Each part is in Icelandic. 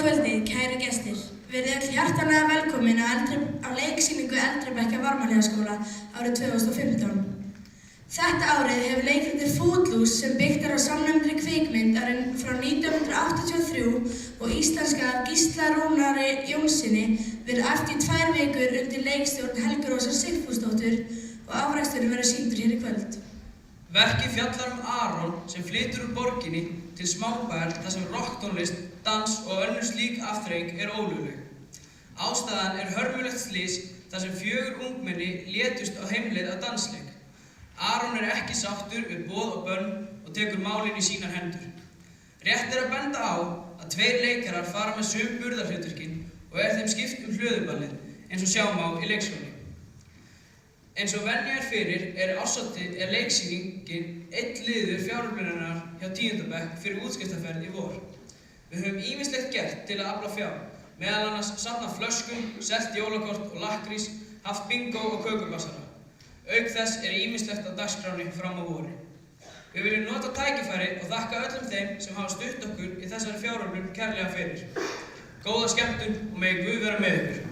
kvöldið, kæru gestir. Verið öll hjartanlega velkomin á leiksýningu eldri bekkja Varmahlíðarskóla árið 2015. Þetta árið hefur leikritið Footloose sem byggt á samnefndri kvikmynd frá 1983 og íslenska af Gísla Rúnari Jónssyni verið æft í 2 vikur undir leikstjórn Helgu Rósar Sigfúsdóttur og afraksturinn verður sýndur hér í kvöld. Verkið fjallar Aron sem flytur úr borginni til smábæjar þar sem rokktónlist, dans og önnur slík afþreying ólögleg. Ástæðan hörmulegt slys þar sem 4 ungmenni létust á heimleið á dansleik. Aron ekki sáttur við boð og bönn og tekur málin í sínar hendur. Rétt að benda á að 2 leikarar fara með sömu burðarhlutverkin og þeim skipt hlöðuballið eins og sjá má í leikskólanum. Eins og venja fyrir árshátíð leiksýningin einn liður fjáröflunarinnar hjá 10. bekk fyrir útskriftarferð í vor. Við höfum ýmislegt gert til að afla fjár, meðal annars safnað flöskum, selt jólakort og lakkrís, haft bingo og kökubassara. Auk þess ýmislegt á dagskráni fram á vori. Við viljum nota tækifærið og þakka öllum þeim sem hafa stutt okkur í þessari fjáröflun kærlega fyrir. Góða skemmtun og megi Guð vera með ykkur.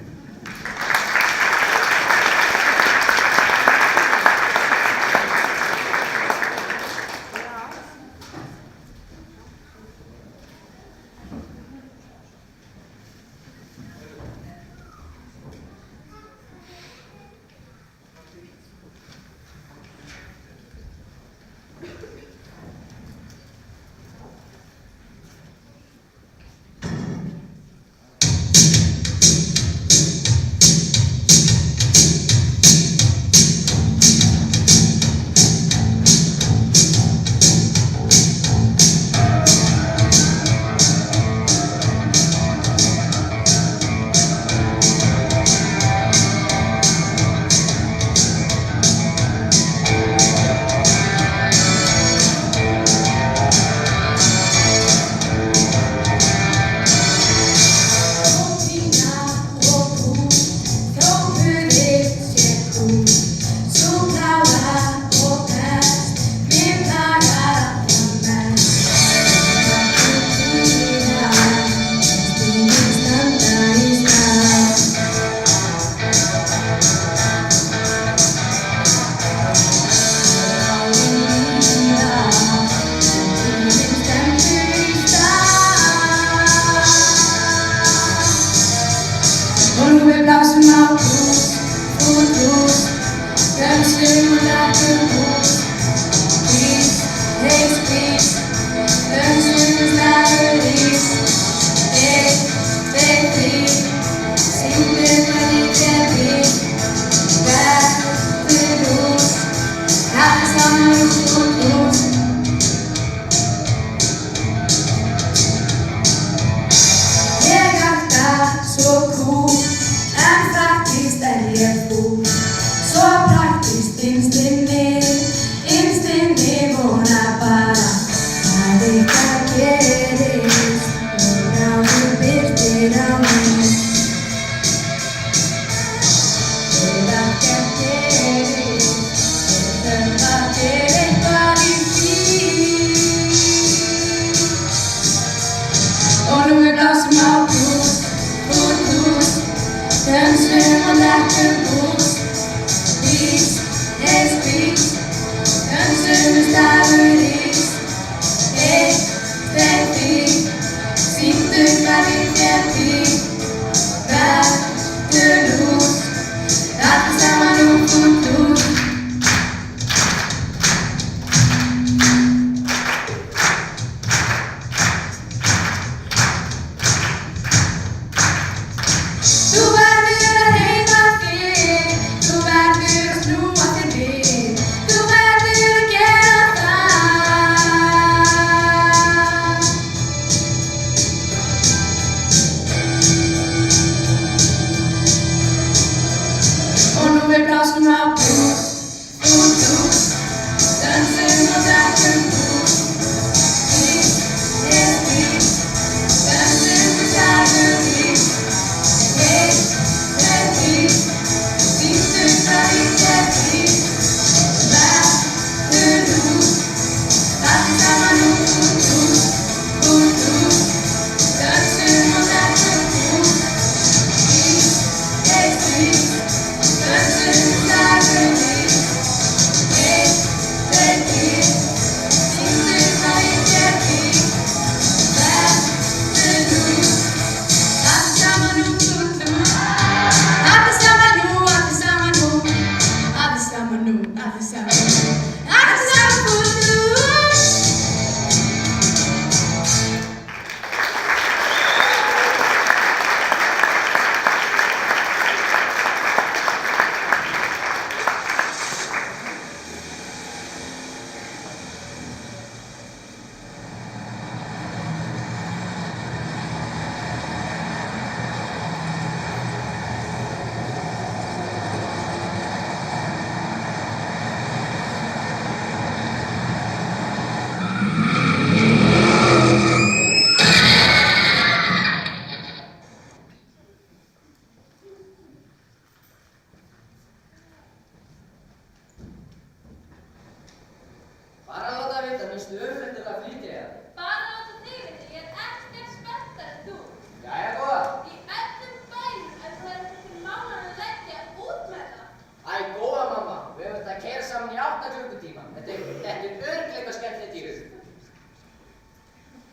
Þetta er örugglega skemmtilegt í hug.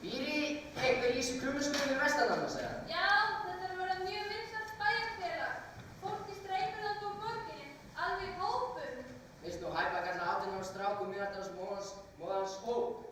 Býr í einhver í þessu krummuskuðu fyrir vestan annars, eða? Já, þetta er að vera mjög vinsælt bæjarfélag. Fólk í streymir þarna úr borginni, alveg í hópum. Vist nú hæpa að kalla 18 ára stráku miðaldals móðans hóp.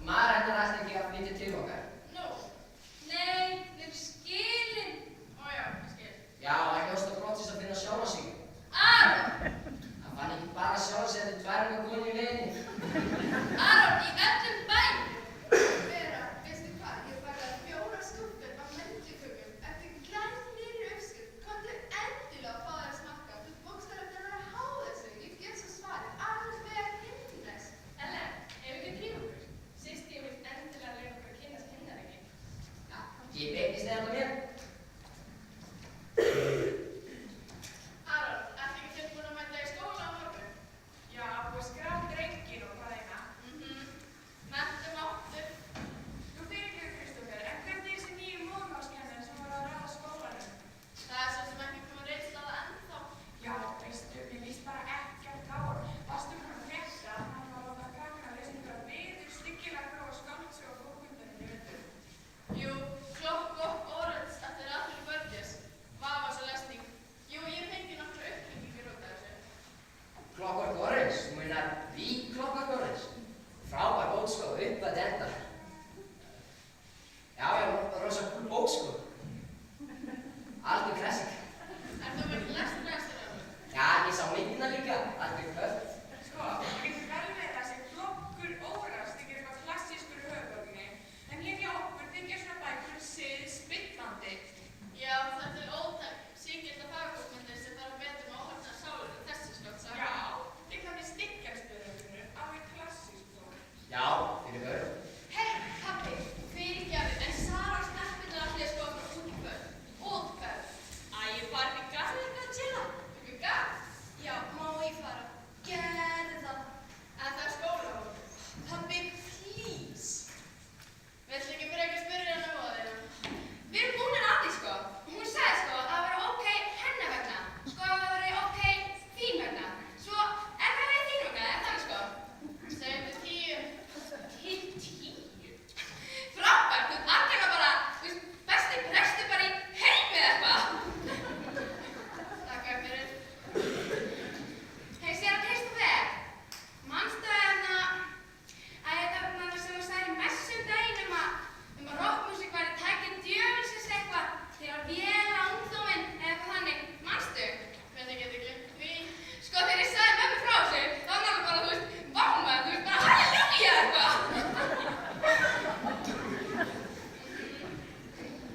Mara hennar ætlar ekki að flytja til okkar. þið þetta mér? Aron, ertu ekki tilbúin að mæta í skóla á morgun? Já, búið að skrá drenginn og hvað eina. Mentum áttur. Nú fyrirgefðu Kristófer, en hvernig er þessi nýju móðurmálskennari sem var að ráða skólanum? Það er svo sem ekki komið reynsla á það ennþá. Já, veistu, mér líst bara ekkert á hann. Varstu búin að frétta að hann var að láta krakkana lesa einhverja viðurstyggilega grófa skáldsögu á bókmyndunum í vetur? Jú, Klokk Orens eftir Arthur Burgess. Vafas og lesning. Jú, ég fengi nokkra uppbyggingur út af þessu. Clockwork Orange, þú meinar The Clockwork Orange. Frábær bók sko, upp að enda. Já, rosa cool bók sko. Algjör klassik. Er þú verið lestur af það? Já, ég sá myndina líka, algjör kvöld. Sko, það getur vel verið að þessi Klokkur Orange þykir eitthvað klassískur í höfuðborginni, en hér hjá okkur þykir svona bækur spillandi. Já, þetta er ótæk. Sígilda fagbókmyndir sem þarf betur með óhættar sálir en þessi skáldsag. Já, til dæmis Dickens-byrjunum, alveg klassísk bók. Já, fyrir börn. Hei, pabbi, fyrirgefðu, en Sara og stelpunni allir sko frá útferð. Útferð? Æ, ég var ekki gafn eitthvað að chilla. Ekki gafn? Já, má ég fara? Gerðu það. En það er skólahóð. Pabbi, please. Vill ekki frekar spyrja hana á þeirra? Við erum búinir að því sko. Hún sagði sko að það væri ok hennar vegna. Sko að það væri ok þín vegna. Svo er það þín vegna, er það sko? Segjum við 10. Til 10? Frábært, þú ert algjörlega bara, þú veist, besti prestur bara í heimi eða eitthvað. Takk fyrir. Hei, séra Kristófer, manstu hérna að þetta sem þú sagðir í messu um daginn um að rockmusík væri tækið djöfulsins eitthvað til að véla ungdóminn eða eitthvað þannig, manstu? Hvernig get ég gleymt því? Sko þegar ég sagði mömmu frá þessu, þá var það bara, þú veist, vá maður, þú veist, bara halleluja eitthvað.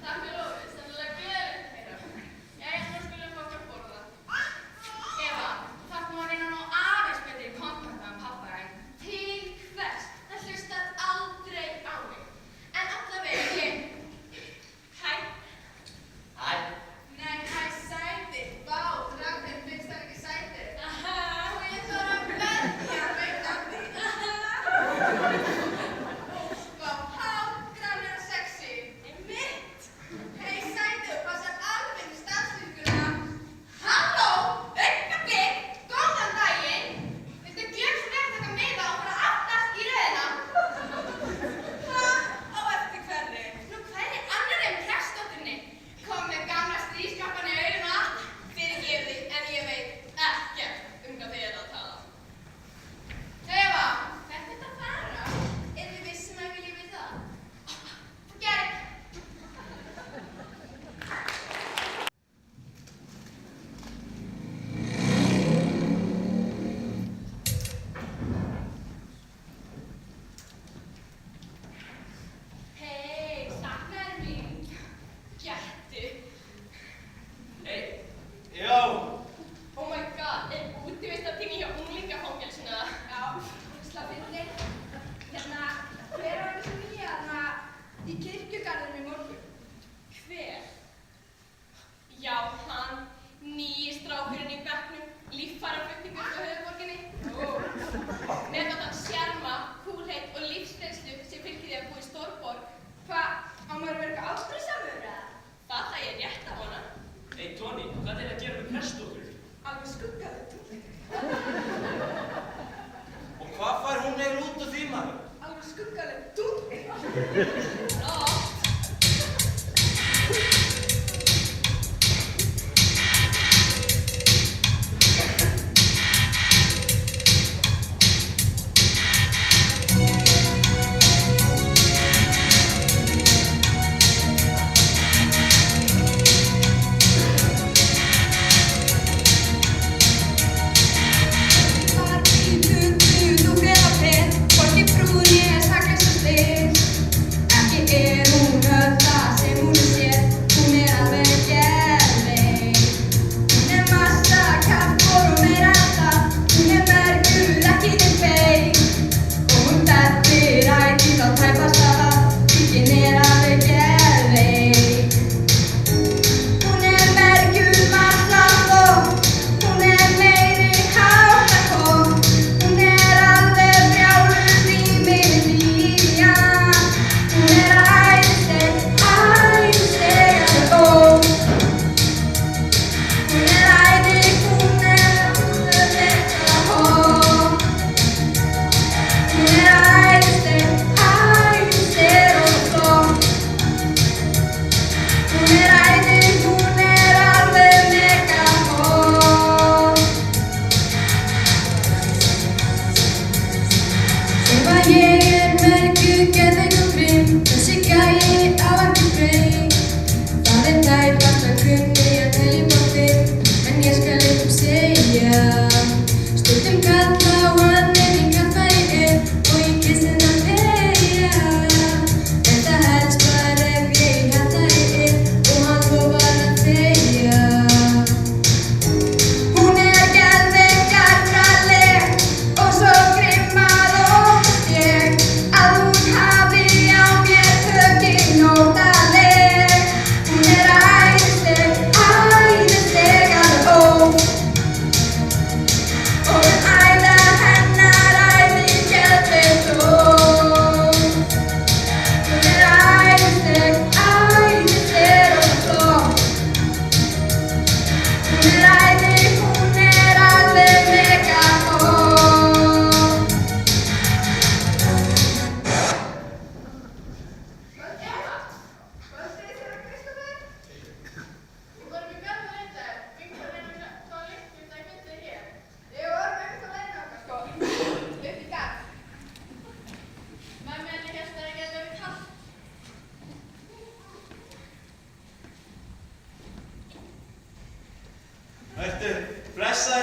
Takk fyrir lofið, sennilega gleðilegt að heyra. Jæja, nú skulum við fá okkur að borða. Eva, þú þarft nú að reyna að ná aðeins betri kontakt með pabba þinn. Til hvers? Það hlustar aldrei á mig. En allavega ég... Hæ? Hæ. Nei, hæ, sæti. Vá, Ragnhildur finnst það ekki sæti. Og ég þarf að verja veit af því. Vá, hágræðlega sexy. Einmitt. Hei, sæti, passar alveg í stafsvíkuna. Halló, augnablik, góðan daginn. Viltu gjöra svo vel að taka miða og fara aftast í röðina? Á eftir hverri? Nú hverri annarri en prestsdótturinni. Kom með gamla stríðskappann í auguna. Fyrirgefðu, en ég veit ekkert hvað þið að tala. Eva, hvert ertu að fara? Erum við vissum að vilja vita það? Forget it. Hei, saknaðir mín. Gettu. Hey, já. Oh my god, er útivistartími hjá unglingafangelsinu? Já, slappinni. Hérna, hver var þessi nýja þarna í kirkjugarðinum í morgun? Hver? Já, hann, nýi strákurinn í bekknum, líffæraflutningur frá höfuðborginni. Með þarna sjarma, kúlheit og lífsreynslu sem fylgir því að búa í stórborg. Hvað, á maður að vera eitthvað afbrýðsamur eða? Það ætla ég rétt að vona. Hey Tony, hvað er að gera með prestsdóttur? Alveg skuggaðu túnleik. Og hvað fær hún eiginlega út af því maður? Alveg skuggaðu túnleik. Flott. Þú fer á pinn, hvorki frúin ég er saklaust og slys. Ekki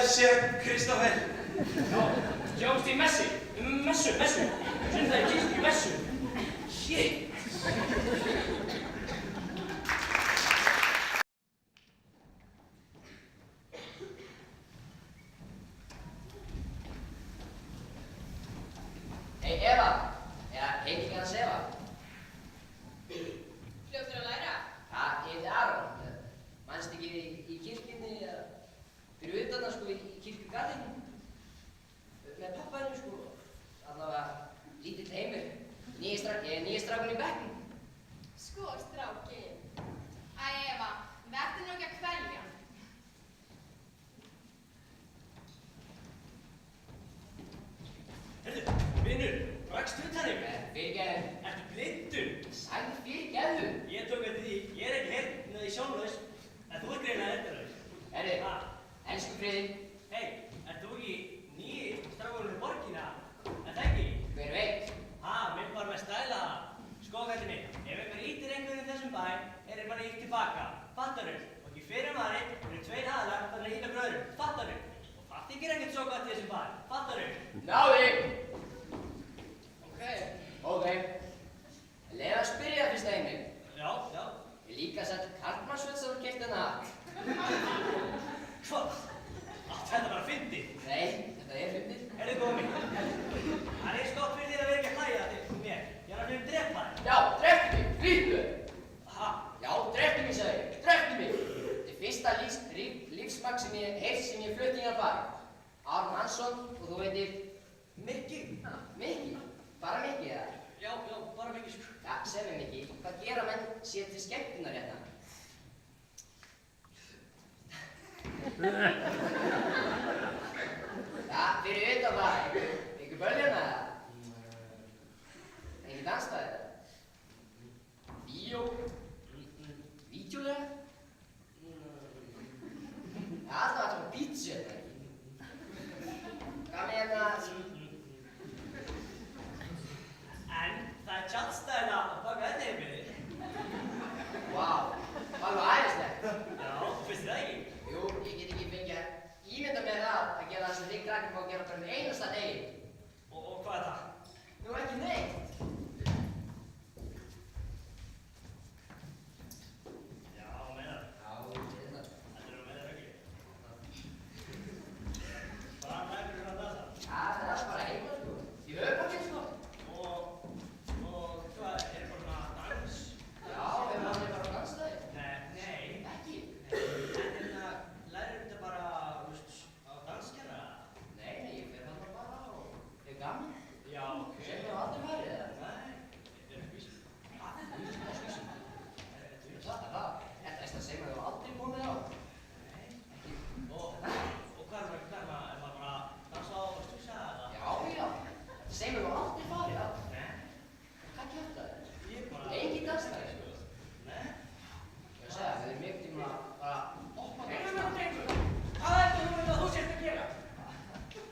sér Kristófer. Já, sjáumst í messu. Sunda í kirkju messu. Shit. Hey Eva, eða heiti ekki hans Eva? Fljótur að læra. Ja, ég heiti Aron. Manstu ekki í kirkjunni, fyrir utan það sko, í kirkjugarðinum? Með pappaðinu sko, allavega lítill heimur. Ég er nýi strákun í bekknum. Sko, strákinn. Æ, Eva, verður nú ekki að kvelja. Heyrðu, vinur, rakst utan þig? Fyrirgefðu. Ertu blindur? Sæði fyrirgefðu. Ég tók eftir því, ég er ekki heyrn eða í sjónlaus, en þú er greinilega heyrnarlaus. Herru, elsku Friðinn. Hei, ert þú ekki nýi strákurinn í borgina? Er það ekki? Hver veit? Minn var með stæla. Sko, kallinn minn, ef einhver ýtir einhverjum í þessum bæ, er bara ýtt tilbaka. Fattarðu? Og ekki fyrir maður eru tveir aðalar þannig að ýta bröðurum. Fattarðu? Og það þykir ekkert svo gott í þessum bæ. Fattarðu? Náði! Ok. Leið að spyrja fyrst að einu. Já. Ég líka sett karlmannsvöld sem þú keypt hana. Hvað? Allt þetta bara fyndið. Nei, þetta er fyndið. Heyrðu góða mín. Það er eins gott fyrir þér að vera ekki að hlæja til mér. Ég er að fyrir drepa þig. Já, dreftu mig, gríptu! Já, dreftu mig, sagði ég. Dreftu mig! Þetta er fyrsta lífsmark sem ég flutt í að bæ. Aron Hansson og þú veitir... Mikki. Mikki? Bara Mikki, eða? Já, bara Mikki. Já, segð mér Mikki, hvað gera menn sér til skemmtunar hérna? Já, fyrir utan það, einhver böljana eða? Engin dansstaði eða? Bíó? Vídeólega? Já, alltaf að taka pítsu hérna ekki? Hvað með hérna? En það er tjaldstæðina að baka þetta heimili. Vá, það var æðislegt. Já, finnst þið það ekki? Jú, ég get ekki fengið að ímynda mér það að gera það sem þig krakkar fá að gera bara með einasta degi. Og hvað er það? Nú ekki neitt. Já, meinar. Já, ég veit það. Þetta eru meinar ekki. Bara lægur þú að dansa? Já, það er bara heima sko. Í höfuborgin sko. Og hvað, er bara svona dans? Já, við erum alveg bara á dansstaði. Nei. Ekki? En lærir þetta bara, á danskennara? Nei, ég fer hann bara og ég er gaman. Já, ok. Sem þú aldrei farið eða? Nei, þetta er skvísum. Skvísum? Það er það. Þetta sem þú aldrei komið á. Nei. Ekki. Og hvað er maður bara að dansa á skvísa eða? Já. Sem þú aldrei farið á. Nei. Hvað kjöpt það? Ég er bara... Engin dansstaði sko. Nei. Ég að segja, við erum mjög tíma að bara opna Drengur, hvað er þetta þú sért að gera?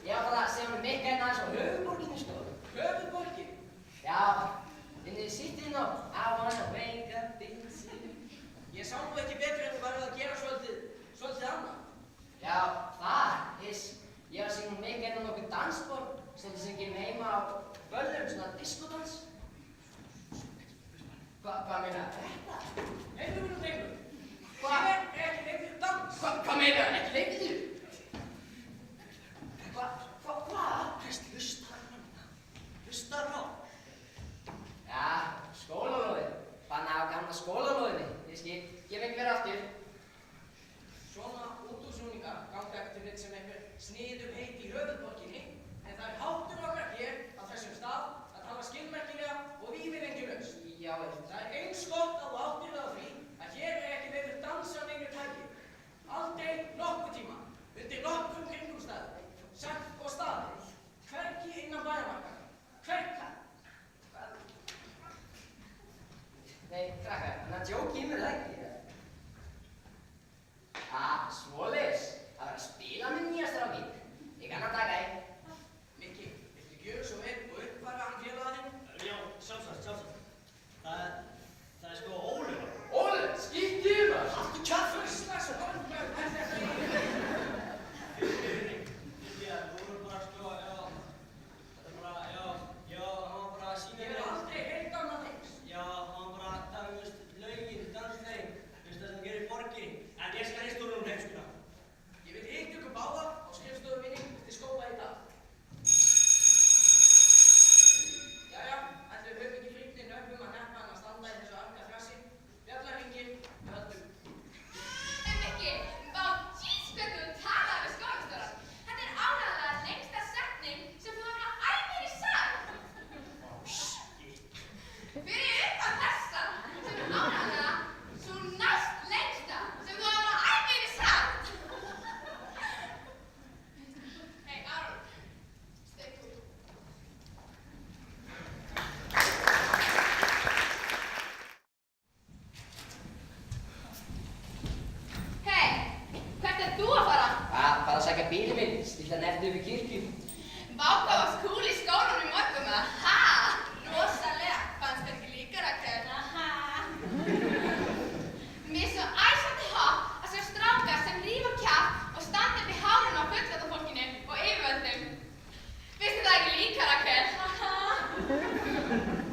Ég var bara að segja hún mikið hérna aðeins á höfuborginni sko. Höfuðborgin? Já, þið sittir inn á I wanna wake up in the city. Ég sá nú ekki betur en þú værið að gera svolítið annað. Já, það ég var að segja hún mikið hérna á nokkuð dansborg sem gerum heima á böllum, svona diskodans. Hvað meina þetta? Heyrðu nú drengur. Hvað? Ég er ekki leikið dans. Hvað meina ekki leikið þér? Hvað? Hlusta á. Já, skólalóðin. Banna á gamla skólalóðinni. Ég skil, ég vil ekki vera aftur. Svona útúrsnúningar ganga eftir þitt sem einhver sniður heit í höfuðborginni, en það er háttur okkar hér á þessum stað að tala skilmerkilega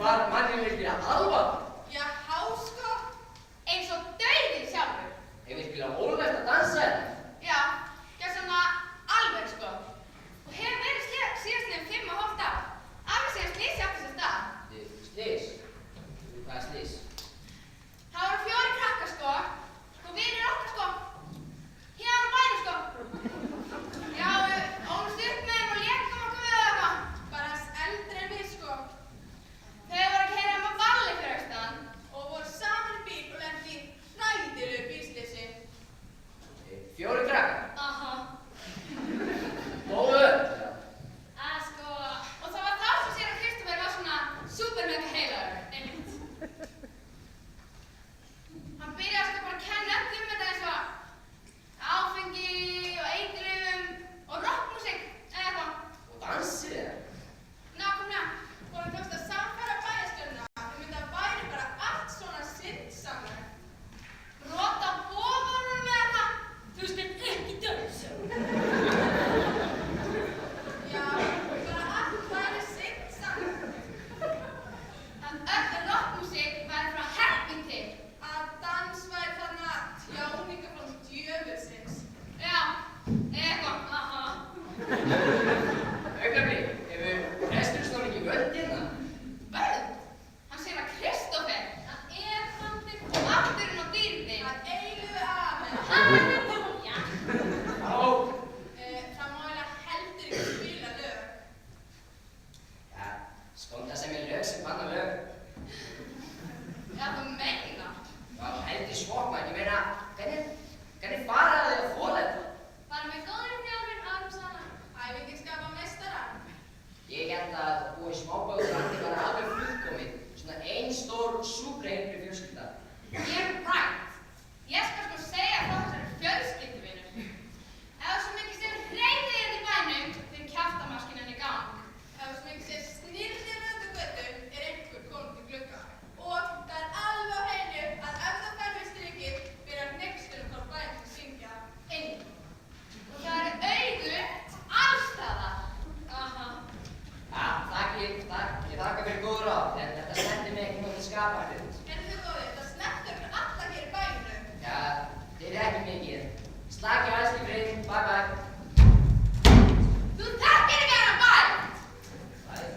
Var manni virkilega alvara? Já, hásko. Eins og dauðinn sjálfur. Er virkilega ólegt að dansa þetta? Já, gjörsamlega alveg sko. Og hefur verið síðastliðin 5,5 ár. Alveg síðan slysið átti sér stað. Slys? Hvað er slys? Það voru 4 krakkar sko. Og vinir okkar sko. Hérna á bænum sko. Já, við ólumst upp með þeim og lékum okkur við eitthvað. Bara þess eldri en við sko. Þau voru að keyra með balli fyrir austan og voru saman í bíl og lentu í hræðilegu bílslysi. 4 krakkar? Aha. Góðu! Sko, og það var þá sem séra Kristófer var svona supermega heilagur, einmitt. Hann byrjaði sko bara að kenna öllum þetta eins og áfengi og eiturlyfjum og rockmusik eða eitthvað. Og dansið þeirra? Nákvæmlega. Og hann tókst að samfæra bæjarstjórnina að bæri bara allt svona syndsamlegt. Brota boðunum með eitthvað. Þú skalt ekki dansa. Já, bara allt væri syndsamlegt. Að öll rockmusik væri frá helvíti. Að dans væri þarna tjáninga frá djöfulsins. Já, eitthvað, aha. Augnablik, hefur presturinn snúið ekki völd hérna? Völd? Hann segir að Kristófer, hann er handinn og afturinn á dýrði. Hann eilífu amen. Já. Halló? Það má eiginlega heldur ekki spila lög. Ja, skónda sem er lög sem banna lög. Já, þú meina? Já, heldur svokma, ég meina, hvernig faraði þið að þola þetta? Bara með góðri þjálfun árum saman. Æfingin skapa meistara. Ég held að búið smábáðurlandi var alveg fullkomið, svona ein stór súperheilbrigð fjölskylda. Ég rætt. Ég skal sko segja frá þessari fjölskylduvinur. Ef það svo mikið sem hreyfið þér í bænum fyrir kjaftamaskininn í gang. Ef það svo mikið sem snýrðir með þetta götu er einhver komið til glugga. Og það er alveg á hreinu að ef það fær við strikið byrjar hneggstunum frá bænum til að syngja inn. Og það eru augu allstaðar. Aha. Ja, ég þakka fyrir góð ráð, en þetta snerti mig ekki nóg til skapandi. Eru þið góðir? Það snertir okkur alla hér í bænum. Já, þið er ekki mikið. Slakið á elski frið, bye bye. Þú þekkir ekki hana bæ! Bye.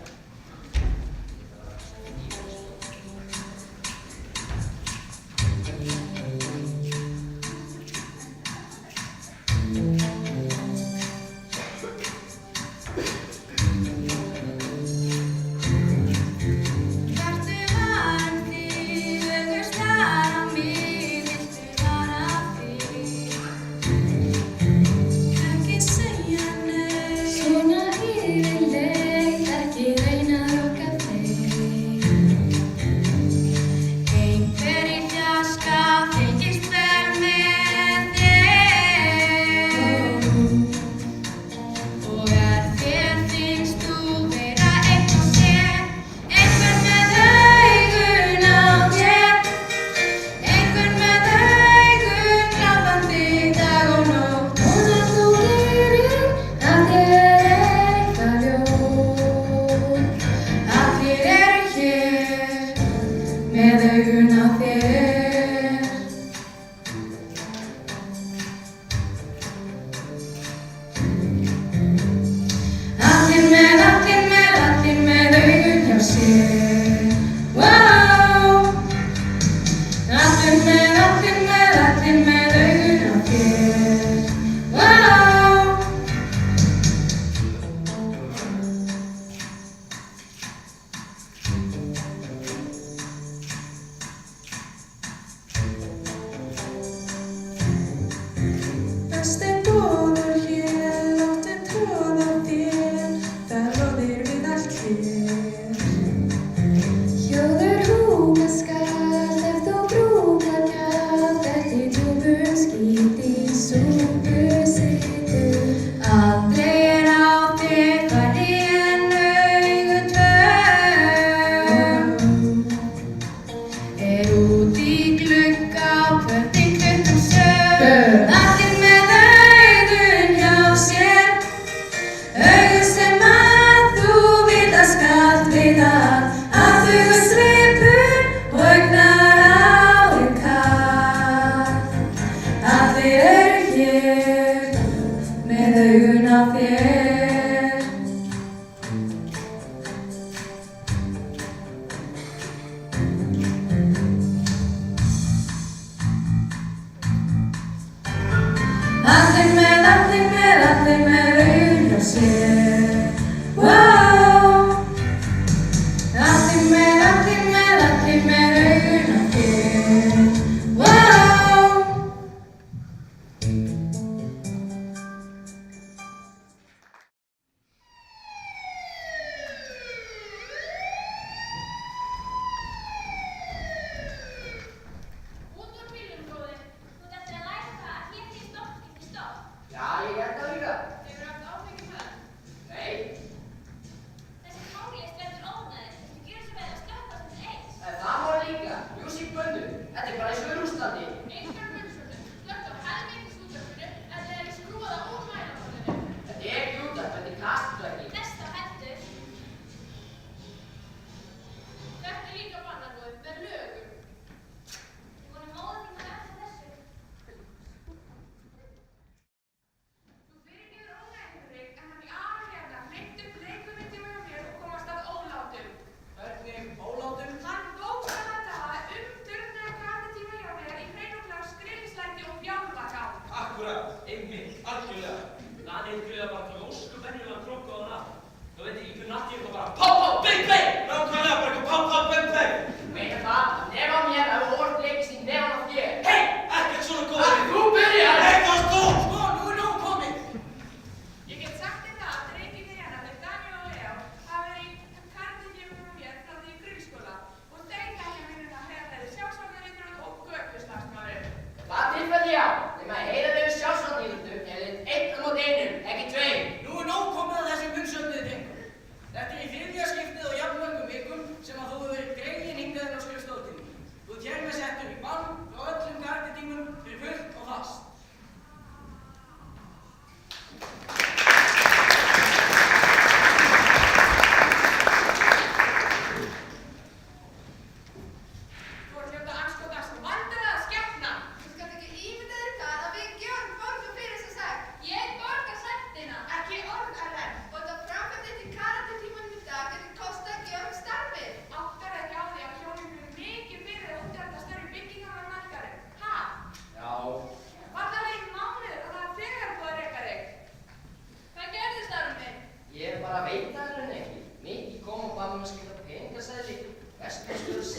Vertu varði, august á mig, viltu vara því? Ekki segja nei. Svona yfirleitt, ekki reyna að loka þig. Einhver í fjarska fylgist vel með þér. Og þér finnst þú vera einn og sér, einhver með augun á þér, einhver með augun glápandi dag og nótt. Og að þú gerir að þér eitthvað ljótt. Allir eru hér með augun á þér. Allir með augun hjá sér. Wow. Allir með augun á þér. Wow.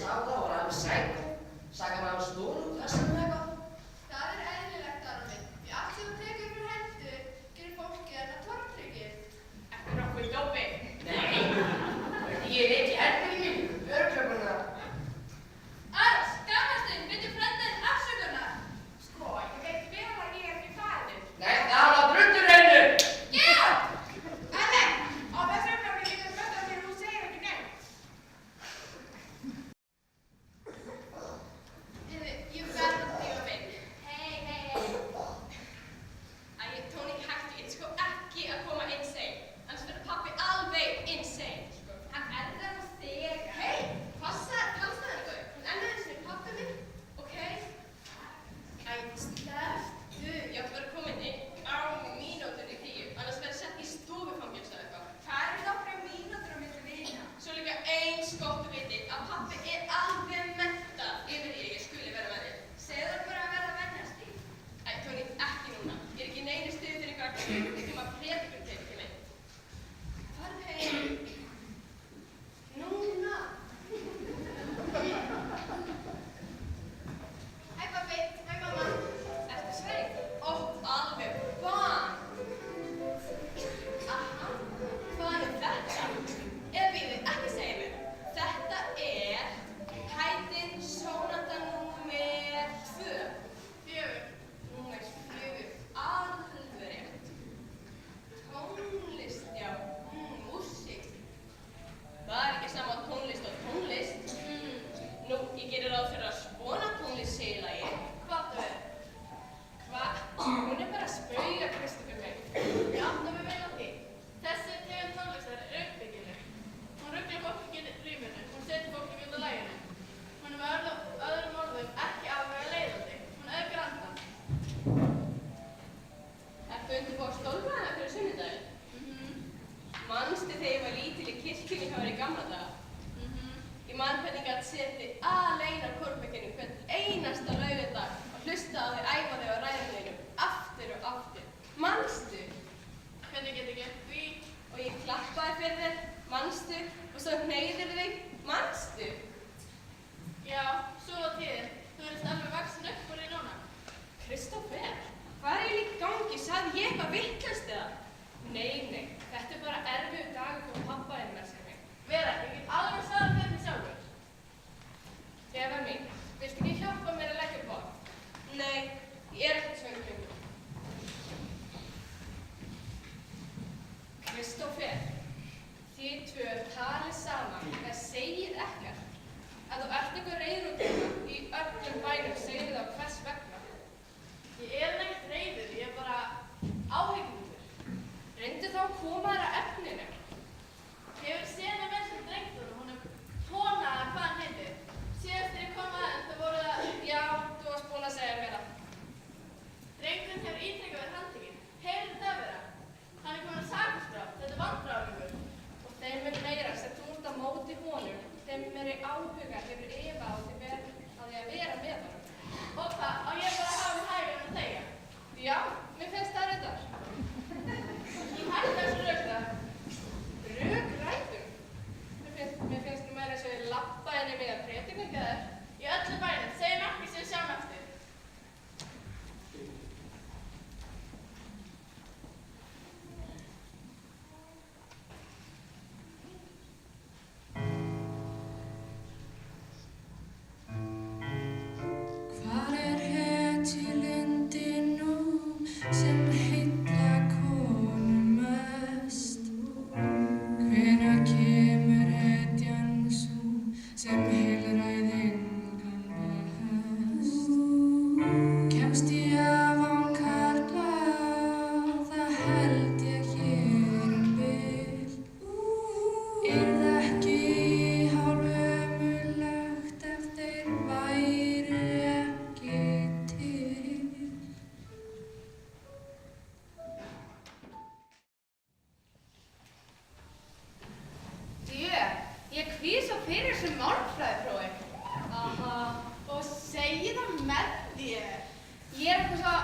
sá það og var alveg sæk. Saka maður á stóru út þessum með eitthvað. Það er eðlilegt, Aron minn. Því allt sem þú tekur fyrir hendur gerir fólki þarna tortryggið. Ertu nokkuð í dópi? Nei, ég veit í herbergi mínu, örglöfuna. Aron, skammast þig, byrju frendaðinn afsökunar. Sko, ég veit vel að ég er ekki faðir. Nei, það var drullureinu. Georg! Nei, á þessu öfnafni líka besta þegar þú segir ekki neitt. Ég verð að drífa mig. Hey. Æ, Tony, hættu, ég sko ekki að koma insane. Annars verður pabbi alveg insane, sko. Hann er það nú þegar. Hey, passaðu þig. Hún er það sem pabbi minn, ok? Æ, slepptu. Ég átti að vera komin inn á mínútunni 10, annars verður sett í stofufangilsi eða eitthvað. Það eru nokkrar mínútur á milli vina. Svo líka eins gott að vitið að pabbi er alveg menntað yfir því að ég skuli vera með þér. Segðu það bara að verða að venjast því. Æ, Tony, ekki núna. Ég er ekki í neinu stuði fyrir einhverja klukkutíma predikun til ekki minn. Farðu heim. Núna. Hæ pabbi, hæ mamma. Ertu sveik? Ó, alveg bann. Aha, hvað er þetta? Eða bíðu, ekki segja mér. Þetta er Haydn Sonata númer 2. 4. Númer 4. Alveg rétt. Tónlist, já. Músík. Það er ekki sama tónlist og tónlist. Nú, ég gerir ráð fyrir að svona tónlist sé í lagi. Hvað áttu við? Hvað? Hún er bara að spauga Kristoffer mig. Ég átta mig vel á því. Þessi tegund tónlistar er uppbyggileg. Hún ruglar fólk í rýminu, hún setur fólk út af laginu. Hún er með öðrum orðum ekki alveg að leiðandi. Hún auðgar andann. Ertu undirbúið að stólpa hana fyrir sunnudaginn? Manstu þegar ég var lítil í kirkjunni hjá þér í gamla daga? Ég man hvernig ég gat setið alein á kórbekkinu hvern einasta laugardag og hlusta á þig æfa þig á ræðunum aftur og aftur. Manstu? Hvernig get ég gert því? Og ég klappaði fyrir þér, manstu? Og svo hneyðir þig, manstu? Já, svo á tíðin. Þú erist alveg vaksin upp úr í núna. Kristoffer, hvað er eiginlega í gangi? Sagði ég eitthvað vitlaust eða? Nei, þetta er bara erfiður dagur fyrir pappa þinn með sig. Vera, ég get alveg svarað þetta sjálfur. Eva mín, viltu ekki hjálpa mér að leggja upp á? Nei, ég er ekki svöng lengur. Kristoffer, þið tvö talið saman, það segið ekkert. Að þú ert eitthvað reiður út í öllum bænum, segið það hvers vegna. Ég er ekkert reiður, ég er bara áhyggjumur. Reyndu þá að koma þér að efninu. Hefur séð með sem drengtunum, hún er Tóna eða hvað hann heitir. Síðast þegar ég kom aðeins, það voru það... Já, þú varst búin að segja mér það. Drengurinn hefur ítrekkað verið handtekinn. Heyrðu þetta að vera? Hann er komin að sakaskrá, þetta er vandræðalegur. Og þeim er meira sem þú ert á móti honum, þeim meiri áhuga hefur Eva á því að vera með honum. Og það, á ég bara að hafa mig hægur en að þegja. Já, mér finnst það reyndar. Ég hætti þessu rökta. Rökræðum? Mér finnst nú meira eins og ég labba henni með að predika ekki þér. Í öllu bænum, segjum ekki sem við sjáum eftir. Hvar er hetjulundin nú sem heilla konum mest? Hvenær kemur hetjan sú sem heilræðin kann best? Kemst ég af án karla, það held ég hér bil. Yrði ekki hálfömurlegt ef þeir væru ekki til? Ég kvís á fyrir þessu málfræðiprófi. Aha, og segi það með þér. Ég er eitthvað svo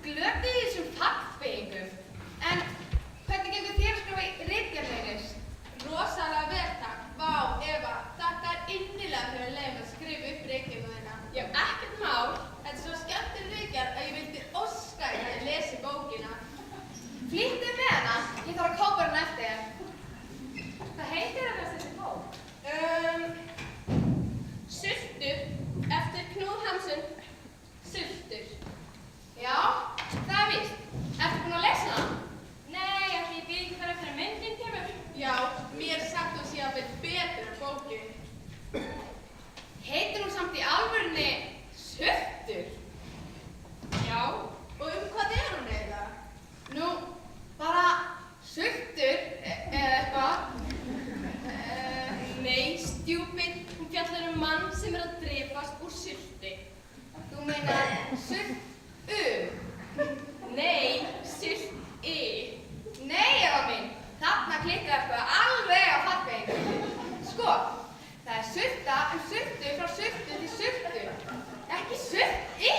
glötuð í þessum faggbeygingum. En hvernig gengur þér að skrifa í ritgerðinni? Rosalega vel, takk. Vá, Eva, þetta er innilega fyrir að leiða Þú meinar sult Nei, sult-i. Nei, Eva mín, þarna klikkar eitthvað alveg á fallbeygingu. Sko, það er sulta sultu frá sultu til sultu. Ekki sult-i.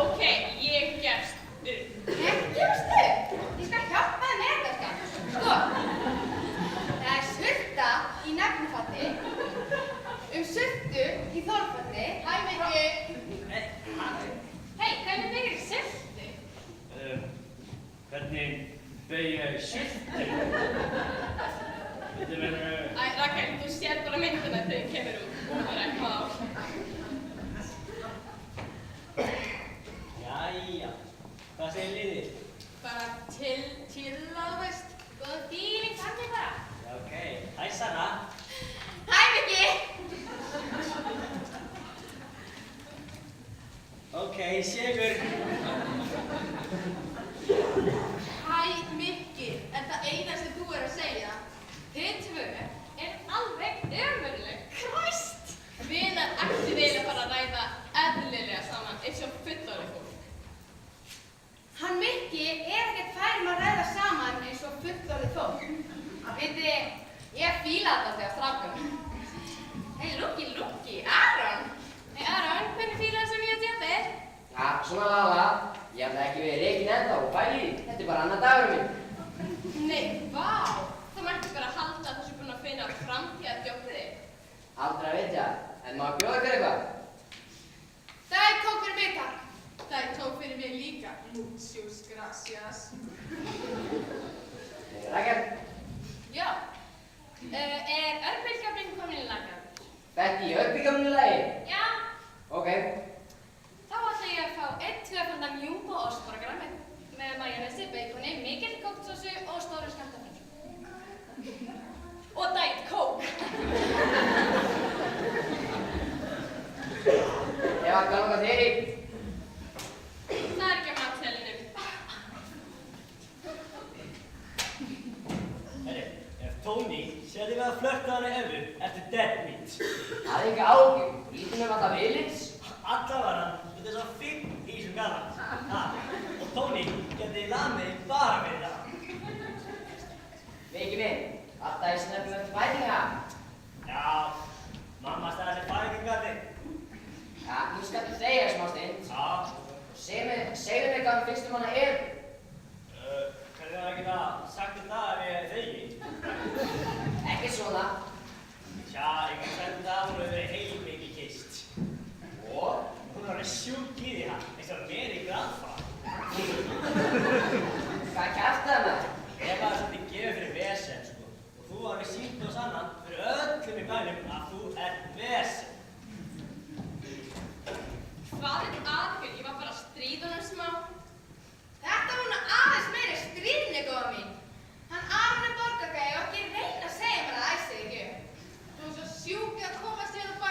Ok, ég gefst upp. Ekki gefst upp. Ég skal hjálpa þér með þetta, sko. Það er sulta í nefnifalli, sultu í þolfalli. Hæ, Mikki. Hei, hvernig byggir þið sultu? Hvernig beyg ég sultu? Þetta verður... Æ, Rakel, þú sér bara myndina þegar þið kemur út. Það er ekki mál. Jæja, hvað segir liðið? Bara til að þú veist. Góð fíling, þannig bara. Já, ok. Hæ, Sanna. Hæ, Mikki. Ok, Sigur. Hæ, Mikki. Er það eina sem þú er að segja? Þið tvö er alveg ömurleg. Kræst! Hvenær ættu þið eiginlega bara að ræða eðlilega saman eins og fullorðið fólk? Hann Mikki er ekkert fær að ræða saman eins og fullorðið fólk. Viti, ég fíla þetta þegar strákum. Hei, Lúkki, Aron. Hei, Aron, hvernig fílaðu sem ég að djapir? Ja, svona Lala. Ég hef ekki verið reikinn ennþá og pæli því. Þetta er bara annar dagur minn. Nei, vá! Það mætti bara halda að þú sé búin að finna framtíðardjókið þig. Aldrei að veit ég, en má bjóða ykkur eitthvað? Það er tók fyrir mig, takk. Það er tók fyrir mig líka. Muchas gracias. Rakel, Já. Er örbylgjuofninn kominn í laga? Betty, örbyggamni lagi? Já. Ok. Þá ætla ég að fá 1 tvöfaldan jumbo ostborgara með majónesi, beikoni, mikil kóktsósu og stóru skammtafrönsku. Og Diet Coke. Eva, hvað langar þér í? Það er ekki á matseðlinum. Herri, ef Tony sér þig að flörta hana Evu eftir dead meat. Það er ekki ágjum. Lítum við alltaf vilits. Allavaran, þetta er svo fín í þessum gaman. Og Tony geti lamið bara fyrir það. Mikið minn, alltaf í snöfnum eftir bætinga. Já, mamma stæði sér fæðingargarði. Ja, nú skaltu þegja smá stund. Já. Segðu mig hvað finnst hana Evu. Hvernig var ekki það sagt það ef ég þegi? Ekki svona. Tja, ég kan sagt það að hún hefur verið heilmikið kist. Og hún var sjúk í því hann, eins og mér í graffa. Hvað kjaftaði maður? Ég var svolítið gefið fyrir vesen, sko. Og þú var við sínt og sannan fyrir öllum í bænum að þú ert vesen. Hvað er aðeins? Ég var bara að stríða honum smá. Þetta var nú aðeins meiri stríðni, góða mín. Hann Aron er borgargæði og ekki reyna að segja mér að æsa þig ekki upp. Þú er svo sjúk að komast hér á bæ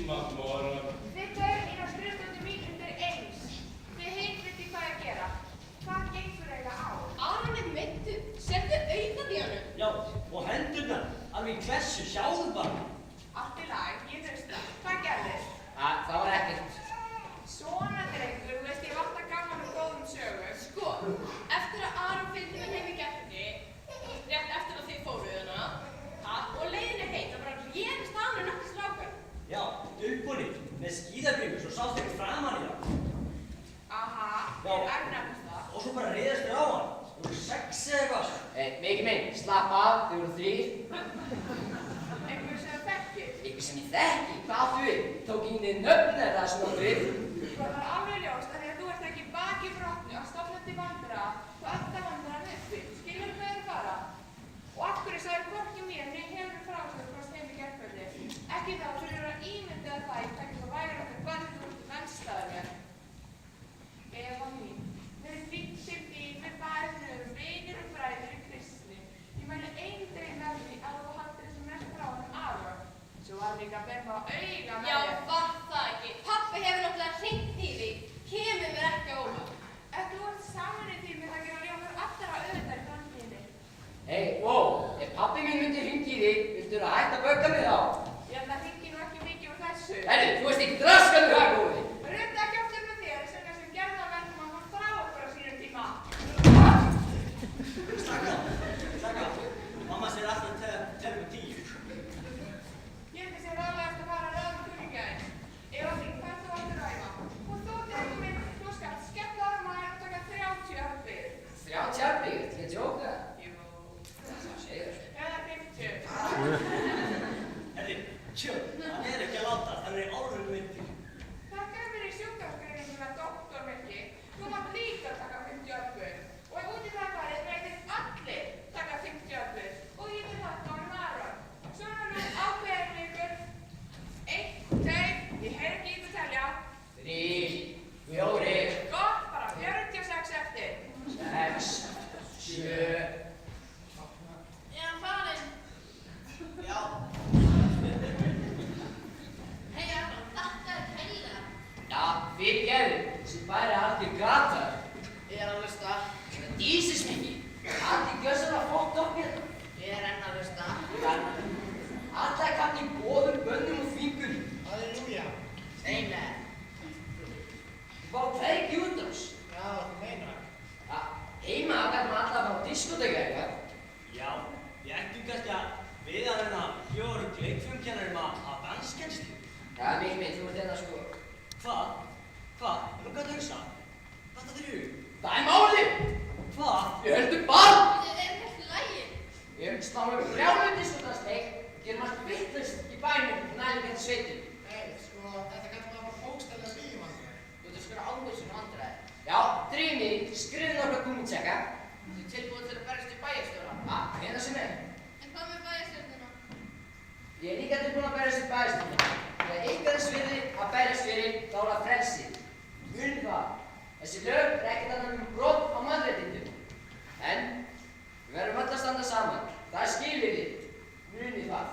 smart morgon. Þið tveir inn á skrifstofu mín undir eins. Þið hin vitið hvað ég að gera. Hvað gengur eiginlega á? Aron er meiddur. Settu auðan í honum. Já, og hendurnar, alveg í klessu, sjáðu bara. Allt í lag, ég veist það. Hvað gerðist? Það var ekkert. Svona drengur, þú veist ég vant að gaman og góðum sögum. Sko, eftir að Aron fylgdi með heim í gættinni, rétt eftir að þið fóruð hana, og leiðinni heim, það bara réðist hann og nokkuð strákar. Já, uppbúni, með skíðabringu, svo sást ekki framan í hann. Aha, Já. ég er nefnast það. Og svo bara reyðast þér á hann. Þú eru sex eða eitthvað. Mikið minn, slapp af, þau voru 3. Einhver sem það þekkir. Ykkur sem ég þekki, hvað áttu við? Tók inn í nöfn eða það sem áttu við? Það var alveg ljóst að því að þú ert ekki baki brotnu að stofna til vandræða, þú ert að vandræða uppi. Skilur hvað er að fara? Og af hverju sagði hvorki mér né hefur frásögur hvort heim í gærkvöldi. Ekki þá fyrir að ímynda það ég tekki svo vægur að það barðið út í vennstaður mér. Eva mín, við erum fínt til þín með bæðnur, vinir og bræður í kristni. Ég mæli eindregið með því að þú haldir þessu mest frá hann Aron. Svo var líka að benda á auga með Já, þér. var það ekki. Pabbi hefur náttúrulega hringt í þig. Kemur mér ekki á óvart. Ef þú ert saman í því með það gera ljóður allra auðvitað í framtíðinni. Wow, ef pabbi mín myndi hringi í þig, viltu að hætta að bögga mig þá? Ég held að hringi nú ekki mikið úr þessu. Þú veist ekki draskanur það góði. Runda ekki oft með þér sem gerði það verkum að hann frá okkur á sínum tíma. Slaka, mamma sér alltaf telur með 10. Ég held að sé ráðlegast að fara að ráða með kunningjaðinn. Eva mín, hvað þú átt að ræma? Og þú drengur minn, þú skalt skella arma og taka 30 arbið. 30 arbið, til að djóka? Jú. Það segir. Eða 50. Herri, hann er ekki að láta, hann er í álfum myndir. Það gaf mér í sjúkdómsgreiningu með doktormerki. Þú mátt líka taka 50 arbið. Og ef út í það farið breytist allir taka 50 arbið. Og ég vil þetta á Aron. Svona nú ákveðin ykkur. 1, 2, ég heyr ekki í þú telja. 3, 4, Gott, bara 46 eftir. 6, 7. Er hann farinn? Já. Hei, Aron, þetta er heilega. Já, fyrirgeðu, sem bæri allir gratar. Ég er að hlusta. Það dýsist mikið. Allir gjössalega fótt upp hérna. Ég er enn að hlusta. Alltaf er kanni í boðum, bönnum og þvingur. Halleluja. Amen. Þú bara hvergi út á þess. Já, þú meinar. Ja, heima gætum alltaf að fara á diskoteka eitthvað. Já, ég ætti kannski að við að reyna fjóru leikfjumkennarum að danskenslu. Já, mikið minn, þú ert hérna sko. Hvað? Hvað? Er þú gætt að hugsa? Hvað það fyrir hug? Það er málið! Hvað? Við höldum barn! Þetta er ekki lægi. Við höfum sláðum brjálum diskotansleik, gerum allt vitlaust í bænum og næðum þetta sveitum. Nei, sko, þetta gæti maður bara bókstæðlega svíðumandri. Þú ert að skora alveg svona vandræði. Já, drýmið, skrifðu nokkra gúmmitseka. Þú ert tilbúin til að berjast í bæjarstjóra. Ja, hérna sem er. En hvað með bæjarstjórnina? Ég er líka tilbúin að berjast í bæjarstjórnina. Þegar ykkar er svirði að berjast fyrir, þá er það frelsi. Munið það. Þessi lög er ekkert annað um brot á mannréttindum. En við verðum öll að standa saman. Það er skilyrði. Munið það.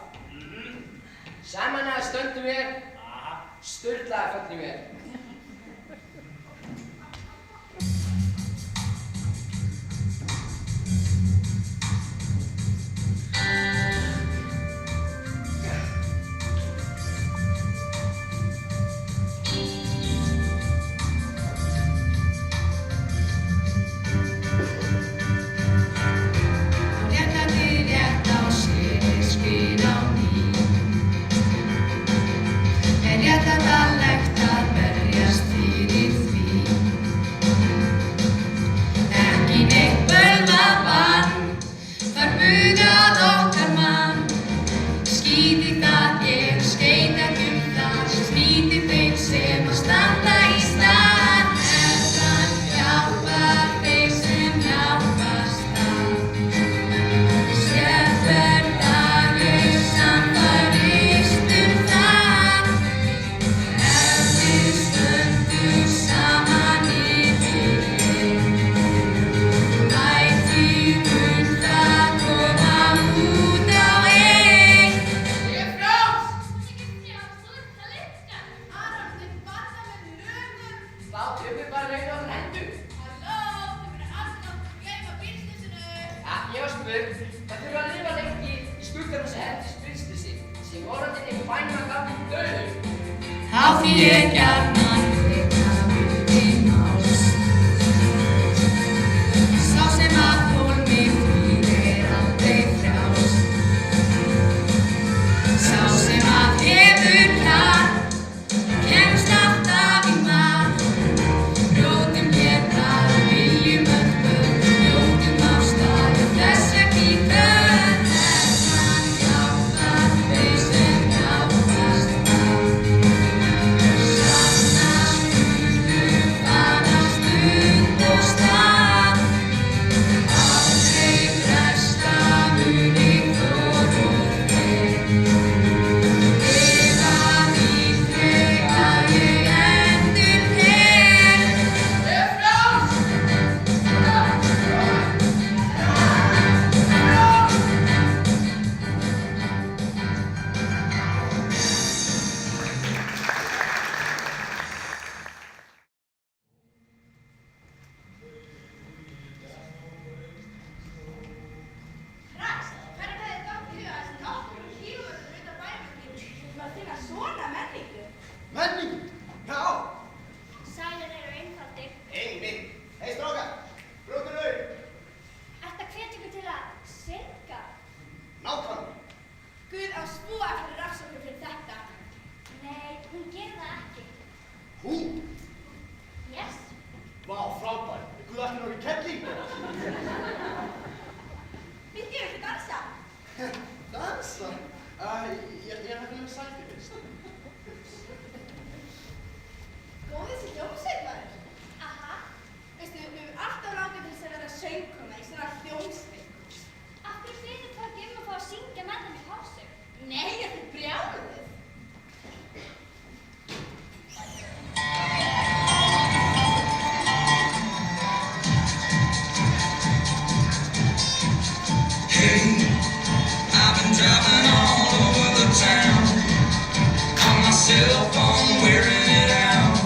Samanlega stöndum við, sturlaði föllum við. Léttandi rétt á sinni skinn á ný. En léttandi að lekta með spurt, það þurfa að lifa lengi í skugganum sem hendur stríðslissi, sem orðinni bænaka döður. Á því ég gjarnan vita muninn máls. Sá sem að hólmi flýr aldrei frjáls. Sá sem að hefur kjarn, kemst alltaf í mark. Njótum léttar, viljum öll börn, njótum ástar og þess ekki börn. Herran hjálpar þau sem hjálpast að. Sannast hugum, fannast stund og stað. Aldrei bresta muninn þor og frið. Lifað í freyða ég endur her. Ræst, hvernig hefði dottið í hug að þessi nokkur kílómetrar utan bæjarmörkin var að finna svona menningu? Menning? Já. Sælir eru einfaldir. Einmitt. Hei strákar, brjóttu þau. Ertu að hvetja ykkur til að synga? Nákvæmlega. Guð á svo eftir rannsóknir fyrir þetta. Nei, hún gerir það ekki. Hún? Yes. Vá, frábær. Guð eftir nokkuð kettling. Viltu ekki dansa? Dansa? Ég er nefnilega sæti fyrst. Góð þessi hljómsveit maður. Aha. Veistu, við höfum alltaf langað til þess að vera söngkona í svona hljómsveit. Af hverju finnir það ekki að fá að syngja með þeim í pásu? Nei, þetta er brjálið. I've been driving all over the town on my cell phone, wearing it out,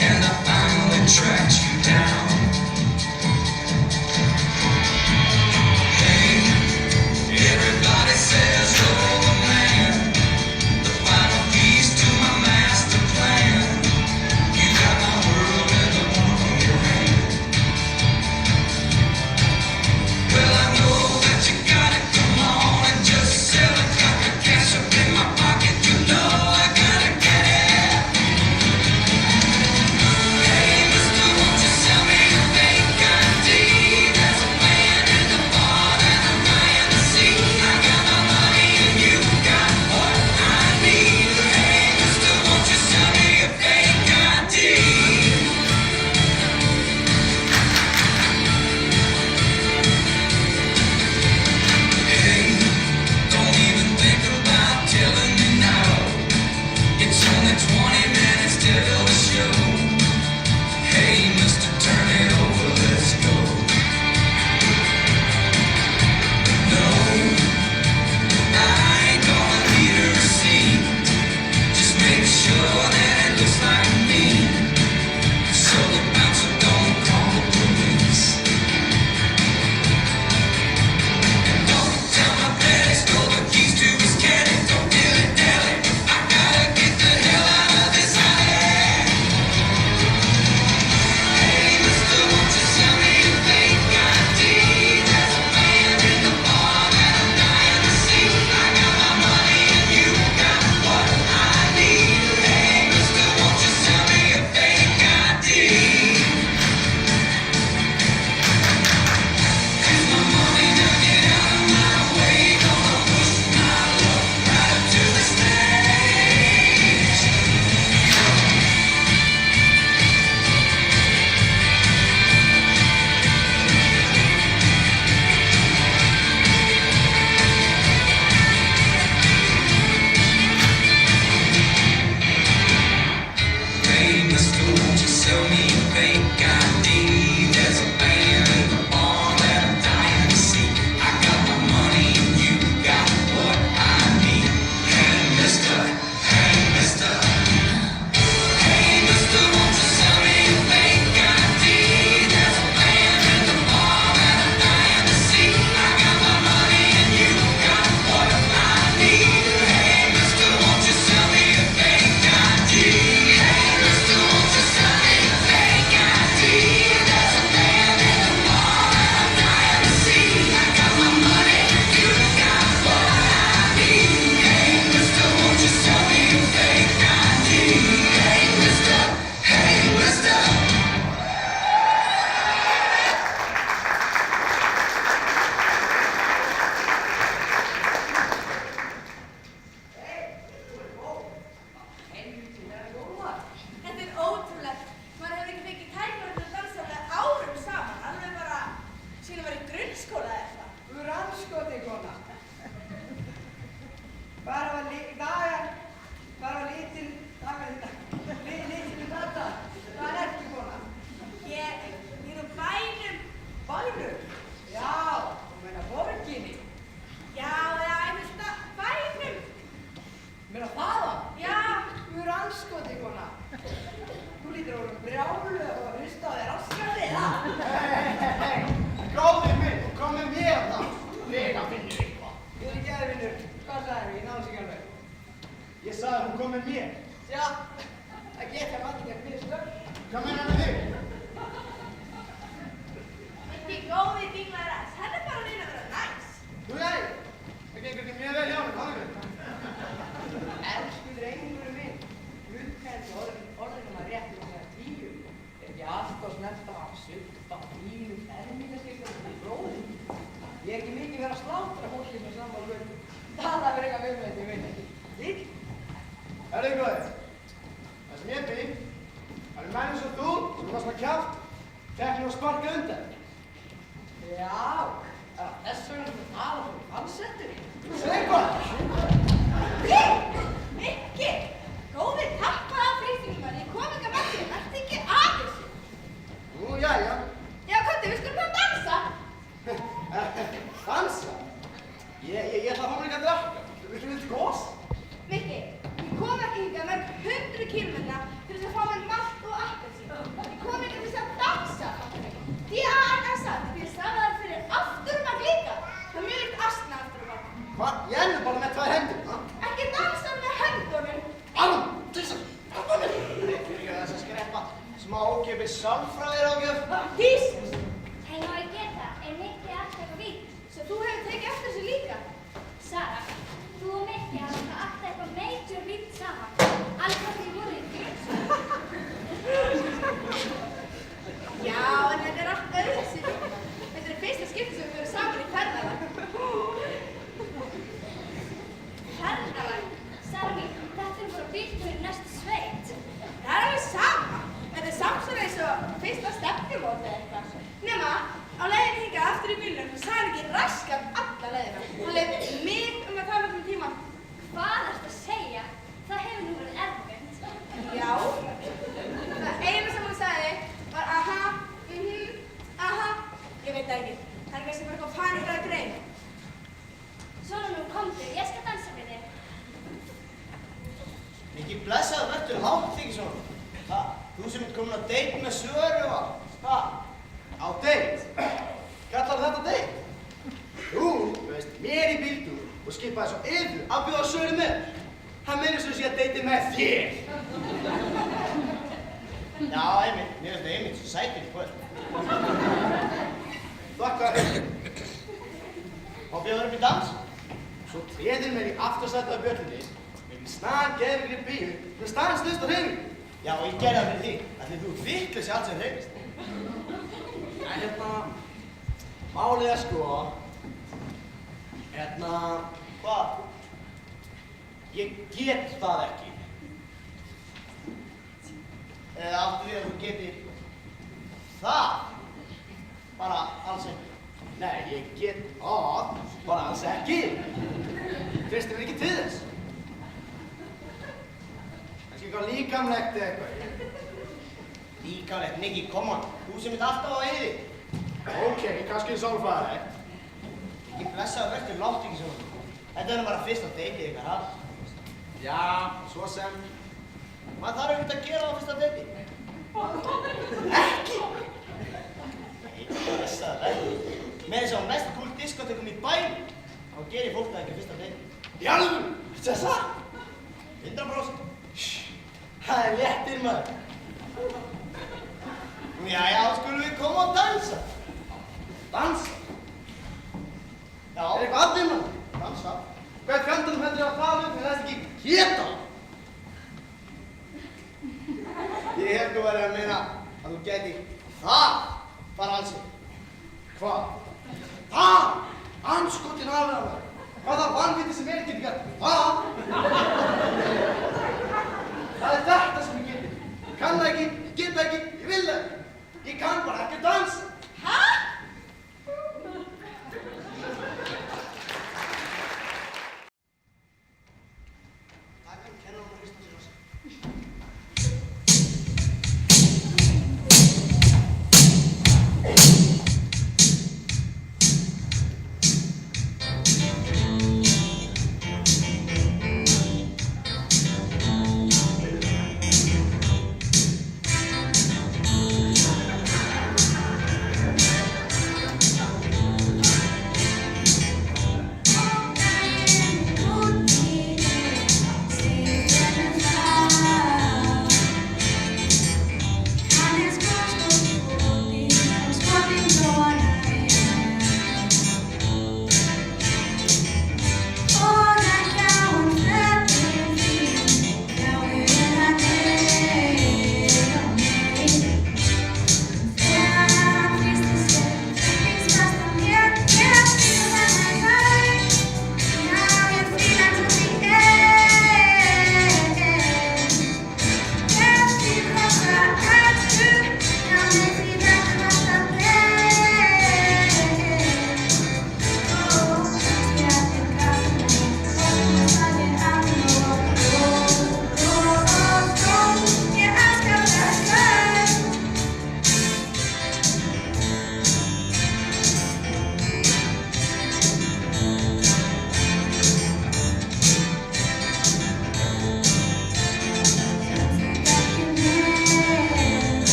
and I finally tracked you down. Hey, everybody says you're the man, the final piece to my master plan. You got my world in the palm of your hand. Well, I know that you got it. Come on and just andskoti kona. Bara var lítil þetta. Hvað ertu kona? Ég er á bænum. Bænum? Já, þú meina borginni. Já, þetta bænum. Meina þaðan? Já. Þú eru andskoti kona. Þú lítur að vera brjálu og hrista á þér raskandi, það? Hei, góði minn, þú kom með mér það. Lega finnur eitthvað. Ég er ekki aðeins, hvað sagðir þú? Ég náðu sig alveg. Ég sagði að hún kom með mér. Já, það geta allir að byrja slögg. Hvað meina með þig? Ekki góði dinglaðar, hann er bara að reyna að vera næs. Þú veit, það gengur ekki mjög vel hjá mér, hvað er það? Elsku drengurinn minn, hlutkæðis orðinum að réttu þegar 10 er ekki alltaf snert að sutta fínu fermingarskiptum og bróði. Ég er ekki mikið verið að slátra fólki með saman götu. Það verður eitthvað við með þetta, ég veit ekki. Þitt? Hörðu góðir, það sem ég bý, það eru menn eins og þú sem var svona kjátt, teknir og sparka undan. Já, þess vegna sem þú tala svona falsettur. Sveikvar! Mikki! Góði, tappaði af frýstingum, ég kom ekki að makki, ertu ekki að þessu? Nú, jæja. Já, komdu, við skulum bara dansa. Dansa? Ég ætla að fá mér ekki að drakka. Viltu gos? Mikki, ég kom ekki hingað mörg 100 kílómetra til þess að fá mér malt og appelsín. Ég kom ekki til þess að dansa, fattar mig. D-A-N-S-A, því ég stafaði það fyrir afturmak líka. Það er mjög líkt asna afturmak. Hvað? Ég ennum bara með 2 hendur, ha? Ekki dansa með höndunum. Alveg, til þess að hjálpa mér. Fyrir þess að skreppa smá ókeypis sálfræðir ágjöf. Jesus! Hei, má ég geta, Mikki alltaf eitthvað vín? Svo þú hefur tekið eftir þessu líka. Sara, þú og Mikki hafa alltaf eitthvað major vín saman. Alveg hvað þið voru í bíls. Já, en þetta er allt öðruvísi vín. Þetta er fyrsta skipti sem við förum saman í ferðalag. Ferðalag? Sara mín, þetta er bara bíltur í næstu sveit. Það er alveg sama. Þetta er samt svona eins og fyrsta stefnumót eða eitthvað. Nema, á leiðinni hingað aftur í bílnum, sagði hann ekki raskat alla leiðina. Hann leit mig að tala um tíma. Hvað ertu að segja? Það hefur nú verið erfitt. Já. Það eina sem hann sagði var aha, aha. Ég veit það ekki. Það er kannski bara eitthvað panikað grein. Svona nú, komdu, ég skal dansa með þig. Mikki blessaðu verður hátt þig svona. Ha, þú sem ert komin á date með Söru og ha, á date? Kallar þetta date? Þú veist, mér í bíltúr og skipaði svo yfir að bjóða Söru með. Hann meina svo sé að date með þér. Já, einmitt, mér finnst það einmitt svo sætir í kvöld. Þakka. Má bjóða upp í dans? Svo treður mér í aftursættu af björnunni með snar geðvikri bíu með stanslaust á hreyfingu. Já, og ég gerði það fyrir því, að því þú vitlaus í allt sem hreyfist. Málið er sko, hvað? Ég get það ekki. Eða áttu við að þú getur það? Bara alls ekki. Nei, ég get það, bara alls ekki. Treystir mér ekki til þess. Kannski eitthvað líkamlegt eða eitthvað. Líkamlegt? Nikki, come on. Þú sem ert alltaf á eyði. Ok, kannski sálfræðilegt. Nikki, blessaðu verður, látt ekki svona. Þetta er nú bara fyrsta deitið ykkar, ha? Já, svo sem. Hvað þarf ekkert að gera á fyrsta deiti? Ekki? Nei, blessaðu verður. Með þess að mest cool diskotekum í bænum, þá gerir fólk það ekki fyrsta deiti. Í alveg, veistu það það? 100%. Það er léttir maður. Jæja, þá skulum við koma og dansa. Dansa? Já. Er eitthvað að því maður? Dansa? Hvert fjandanum heldur ég að tala um þegar það er ekki hétta? Ég hef nú verið að meina að þú gæti það bara alls ekki. Hvað? Það! Andskotin alveg að maður. Hvaða vanviti sem er ekki gert? Það! Það er þetta sem ég geti. Ég kann það ekki, ég get það ekki, ég vil það ekki. Ég kann bara ekki dansa. Hæ?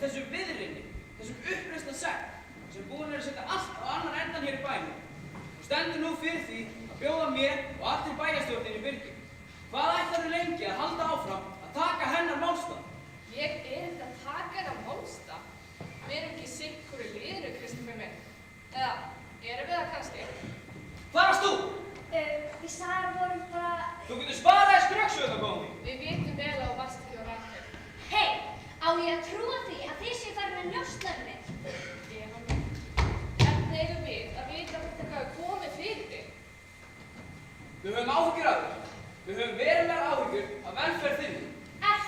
þessu viðrinni, þessum uppreisna segn sem búin að setja allt á annan endan hér í bænum. Þú stendur nú fyrir því að bjóða mér og allir bæjarstjórnin í byrgin. Hvað ætlarðu lengi að halda áfram að taka hennar málstað? Ég ekki að taka hennar málstað. Við erum ekki sitt hverju liðinu, Kristoffer minn. Eða, erum við það kannski? Hvar varst þú? Við Sara vorum bara... Þú getur sparað í skröksuðu það góði. Við vitum vel að þú varst ekki á rættir. Hei, á ég að trúa því að þið séu farin að njósna um mig? Hvernig eigum við að vita hvort það hafi komið fyrir þig? Við höfum áhyggjur af þér. Við höfum verulegar áhyggjur af velferð þinni.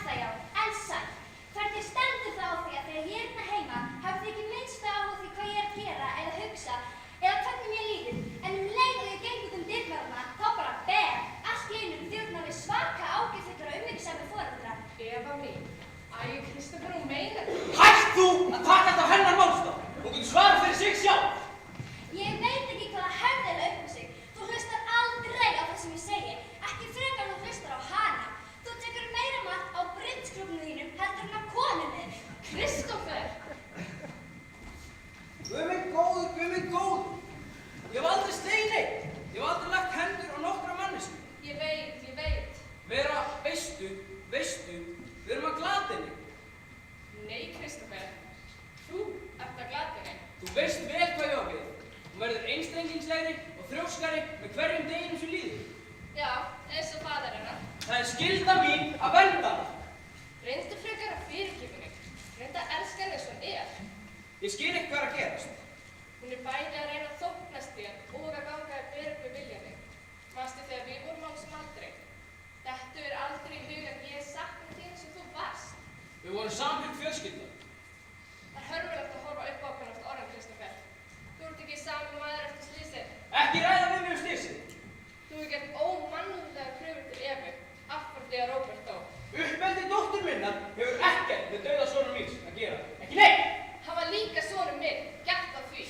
Það já, en sæl. Hvernig stendur það á því að þegar ég er hérna heima hafið þið ekki minnsta áhuga því hvað ég er að gera eða hugsa eða hvernig mér líður, en leið og ég geng út dyrnar þá bara BAM! Allt í einu þjóðna við svaka ágæðsleikar og umhyggjusemi foreldra. Eva mín, Kristoffer, hún meinar því. Hætt þú að taka þetta á hennar málstað! Hún getur svarað fyrir sig sjálf! Ég veit ekki hvað það hefðilega upp á sig. Þú hlustar aldrei á það sem ég segi, ekki frekar þú hlustar á hana. Þú tekur meira mark á brindsklúbnu þínum heldur en á konunni. Kristoffer! Guð minn góður! Ég hef aldrei slegið neitt. Ég hef aldrei lagt hendur á nokkra mannesku. Ég veit. Vera, veistu, við erum að glata henni. Nei, Kristoffer. Þú ert að glata henni. Þú veist vel hvað ég á við. Hún verður einstrengingslegri og þrjóskari með hverjum deginum sem líður. Já, eins og faðir hennar. Það er skylda mín að vernda hana. Reyndu frekar að fyrirgefa henni. Reyndu að elska henni eins og hann er. Ég skil ekki hvað er að gerast. Hún er bæði að reyna að þóknast þér og að ganga að bera upp við vilja þig. Manstu þegar við vorum á þessum aldri? Þetta er aldrei í hug að ég sakna þín sem þú varst. Við vorum samhjörg fjölskylda. Það er hörmulegt að horfa upp á okkur eftir orðan, Kristoffer. Þú ert ekki sami maður eftir slysið. Ekki ræða við mig um slysið. Þú hefur gert ómannúðlega kröfur til Evu, akkúrat þegar Róbert dó. Uppeldi dóttur minnar hefur ekkert með dauða sonur míns að gera. Ekki neitt! Hann var líka sonur minn, gert af því.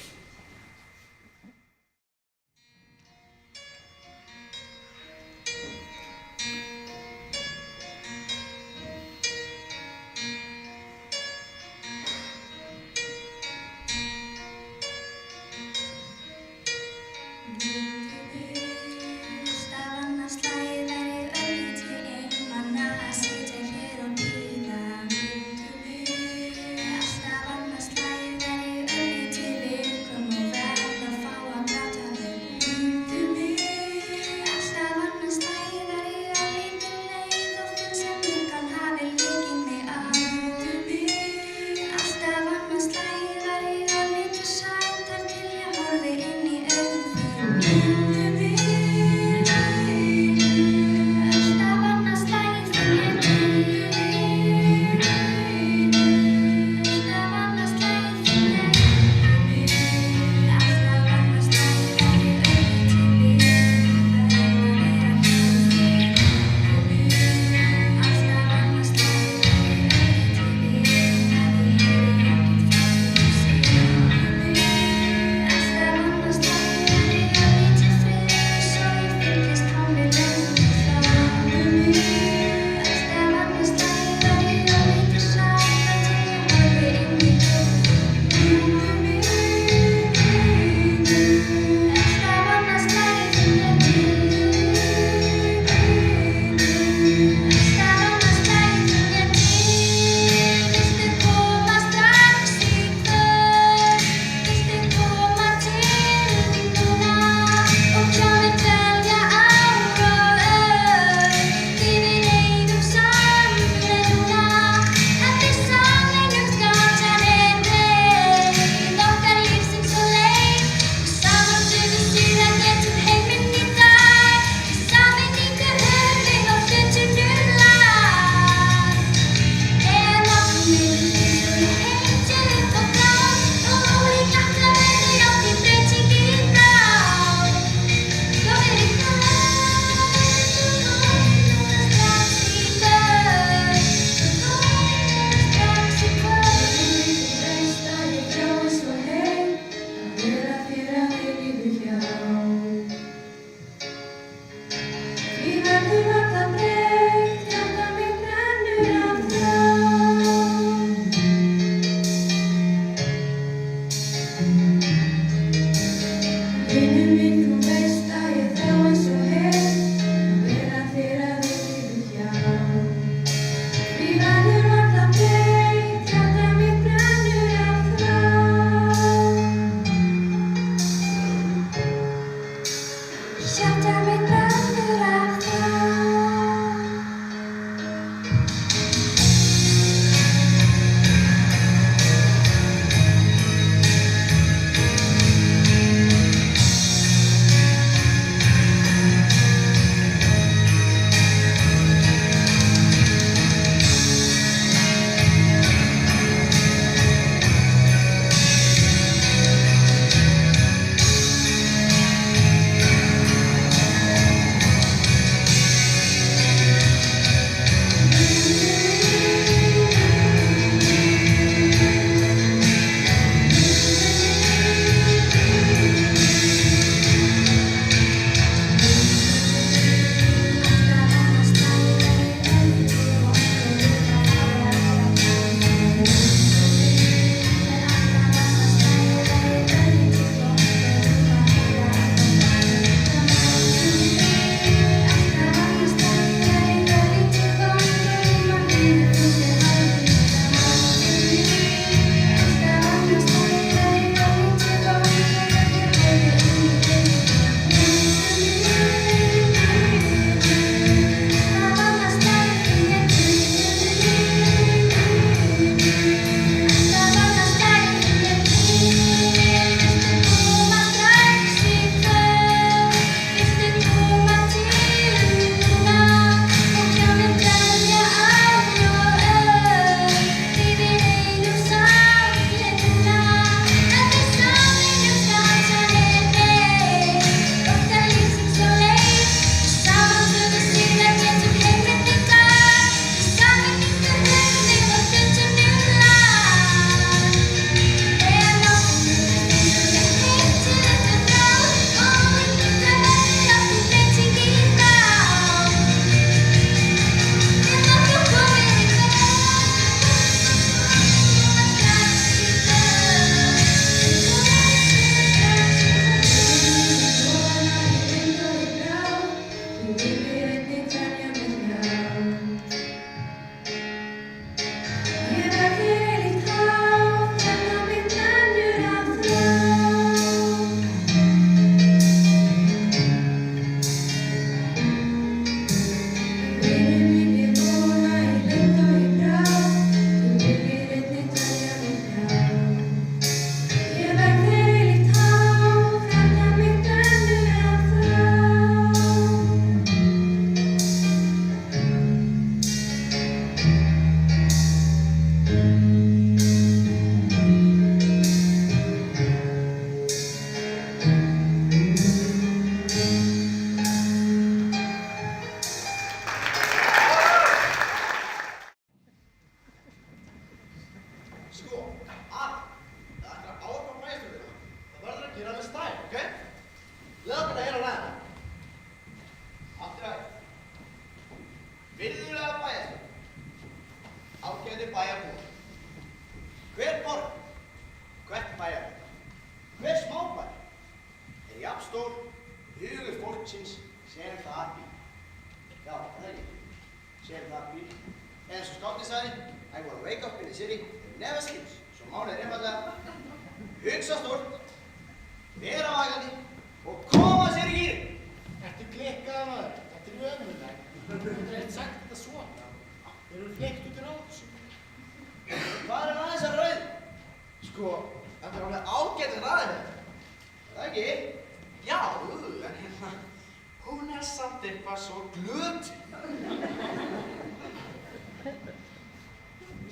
fólksins sem þar býr. Já, það er ekki. Sem þar býr. En eins og skáldið sagði, I wanna wake up in the city and never sleeps. Svo málið er einfaldlega hugsa stórt, vera vakandi og koma sér í gírinn. Ertu klikkaður maður? Þetta er ömurlegt. Þú getur eitt sagt þetta svona. Þeir eru fleikt út í ráðsum. Hvað er aðeins að rauð? Sko, þetta er alveg ágætið ræðið. Það ekki? Já, en hérna, hún er samt eitthvað svo glöð.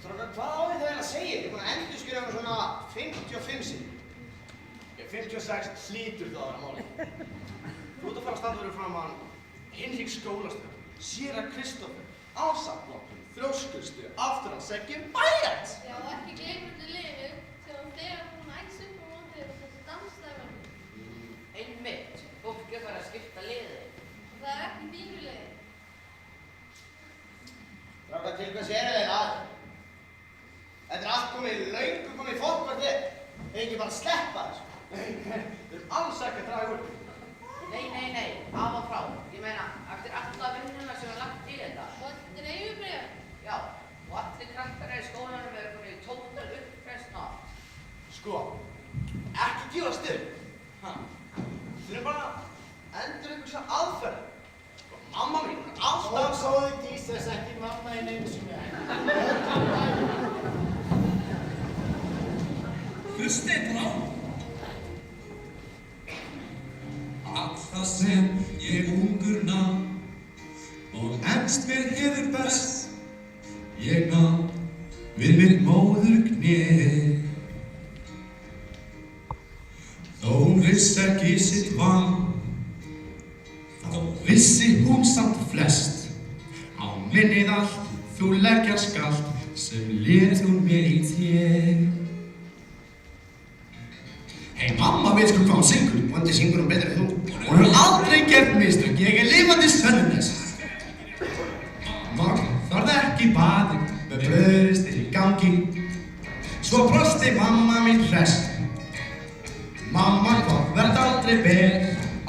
Strákar, hvað á þið það eiginlega að segja? Ég er búinn að endurskrifa mig svona 55 sinnum. 56 hlýtur það að vera máli. Þú ert að fara að standa fyrir framan Hinrik skólastjóra, síra Kristófer, ásaflokkur, þrjóskustu, aftur á seggjum, bæjart! Já, ekki gleyma þetta liðu sem þú þegar búin að æsa upp á mótið og þessi dansstæðan. Einmitt, fólk er farið að skipta liði. Það er ekki þínu liði. Strákar, til hvers eru þeir aðeins? Þetta er allt löngu komið fólkvartið. Þeir ekki bara sleppa þessu. Nei, við erum alls ekki að draga úr. Nei, af og frá. Ég meina, eftir alla vinnuna sem er lagt til þetta. Og þetta er dreifubréf. Já, og allir krakkar í skólanum eru komið í tótal uppreisn á. Sko, ekki gefast upp. Þau eru bara að endur einhvers aðferð. Sko, mamma mín, alltaf... Sóðu dísess ekki mamma í neinu sem er. Hlustið bara á. Allt það sem ég ungur nam og ennst mér hefur best, ég nam við mitt móður kné. Þó hún vissi ekki sitt van, þá vissi hún samt flest. Á minnið allt þú leggja skalt sem lét hún mér í té. Hey, mamma veit sko hvað hún syngur, vonandi syngur hún betur en þú. Hún hefur aldrei gert mistök, ég er lifandi sönnun þess. Mamma þorði ekki í baði með brauðristir í gangi. Svo brosti mamma mín hress. Mamma hvað verð aldrei ber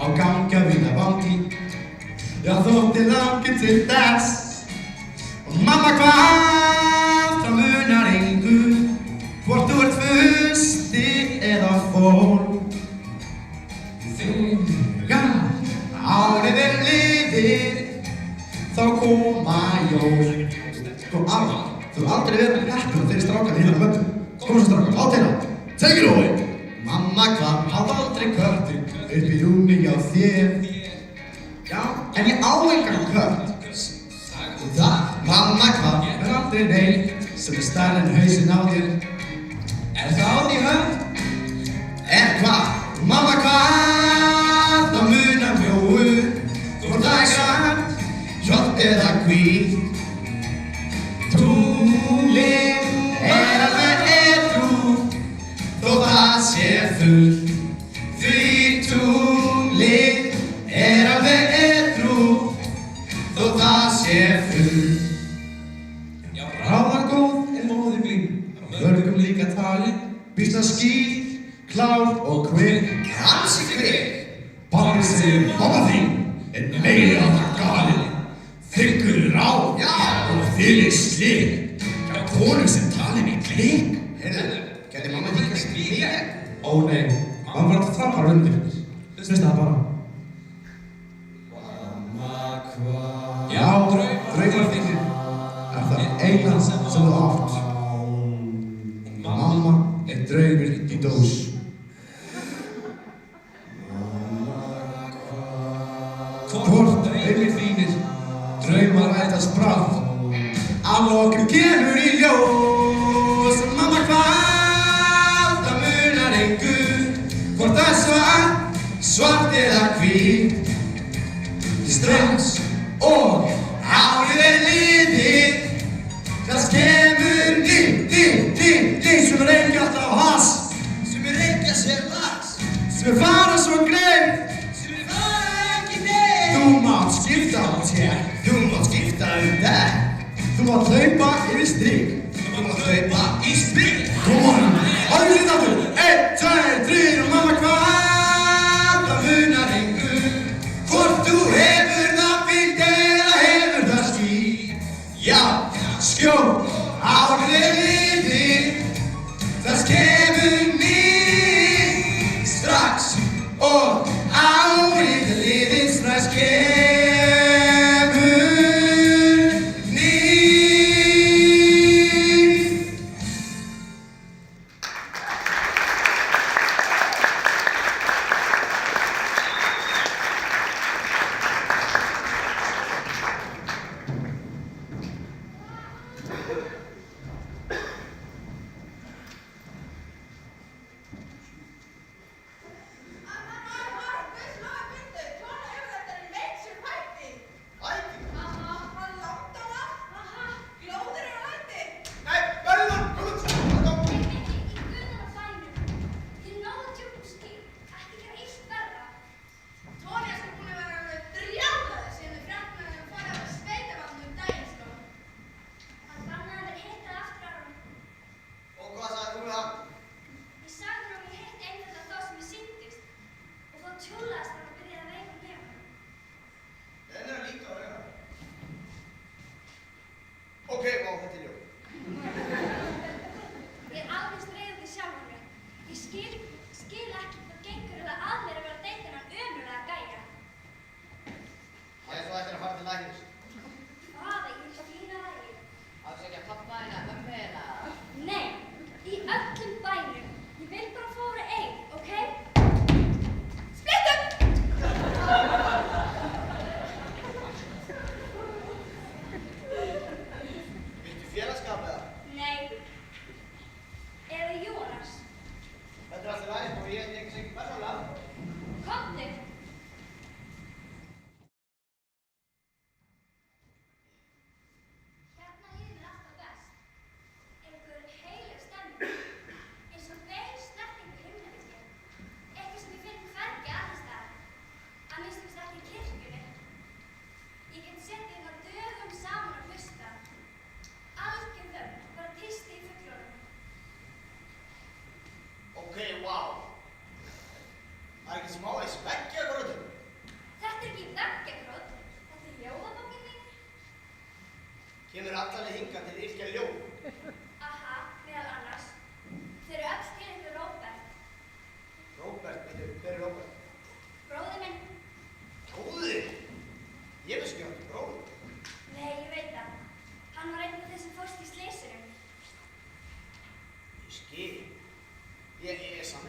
á ganga víða vangi. Já, þótti langi til þess. Og mamma hvað það munar engu, hvort þú ert fusti eða fól. Þegar árið er liðið, þá koma jól. Sko, Arna, þú hefur aldrei verið heppin á þeirri strákan hérna á mömmu. Komum svo strákan, á teina, take it away. Mamma hvað hafði aldrei köttin upp í rúmi hjá þér. Já, en ég á engan kött. Og það, mamma hvað er aldrei neitt sem er stærri en hausinn á þér. Er það á því hönd? Er hvað? Mamma hvað? Það munar mjóu, hvort það er grænt, svart eða hvít. Tunglið er alveg edrú, þó það sé fullt. Því tunglið er alveg edrú, þó það sé fullt. Já, ráðagóð er móðir mín, mörgum líka talin, býsna skýr, klár og kvik. Hansi kvik! Barnið sem mamma þín er meiri á það galin. Þykkur ráð og þylir slik. Já, konur sem talin í klik. Heyrðu, gæti mamma þín kannski í þig? Ó nei, mamma var alltaf þar bara undir. Hlusta það bara. Mamma hvað? Já, draumar þínir er það eina sem þú átt. Mamma er draumur í dós. Hvort draumir þínir, draumar rætast brátt, að lokum kemur í ljós. Mamma hvað, það munar engu, hvort það er svart eða hvít. Strax og árið er liðið, það kemur ný, sem reykja alltaf á hass, sem reykja sér lass, sem fara svo greið. Þú mátt skipta á tér, þú mátt skipta dekk, þú mátt hlaupa yfir strik, þú mátt hlaupa í sprik. Come on, áður sér aftur, 1, 2, 3 og mamma hvað, það munar engu, hvort þú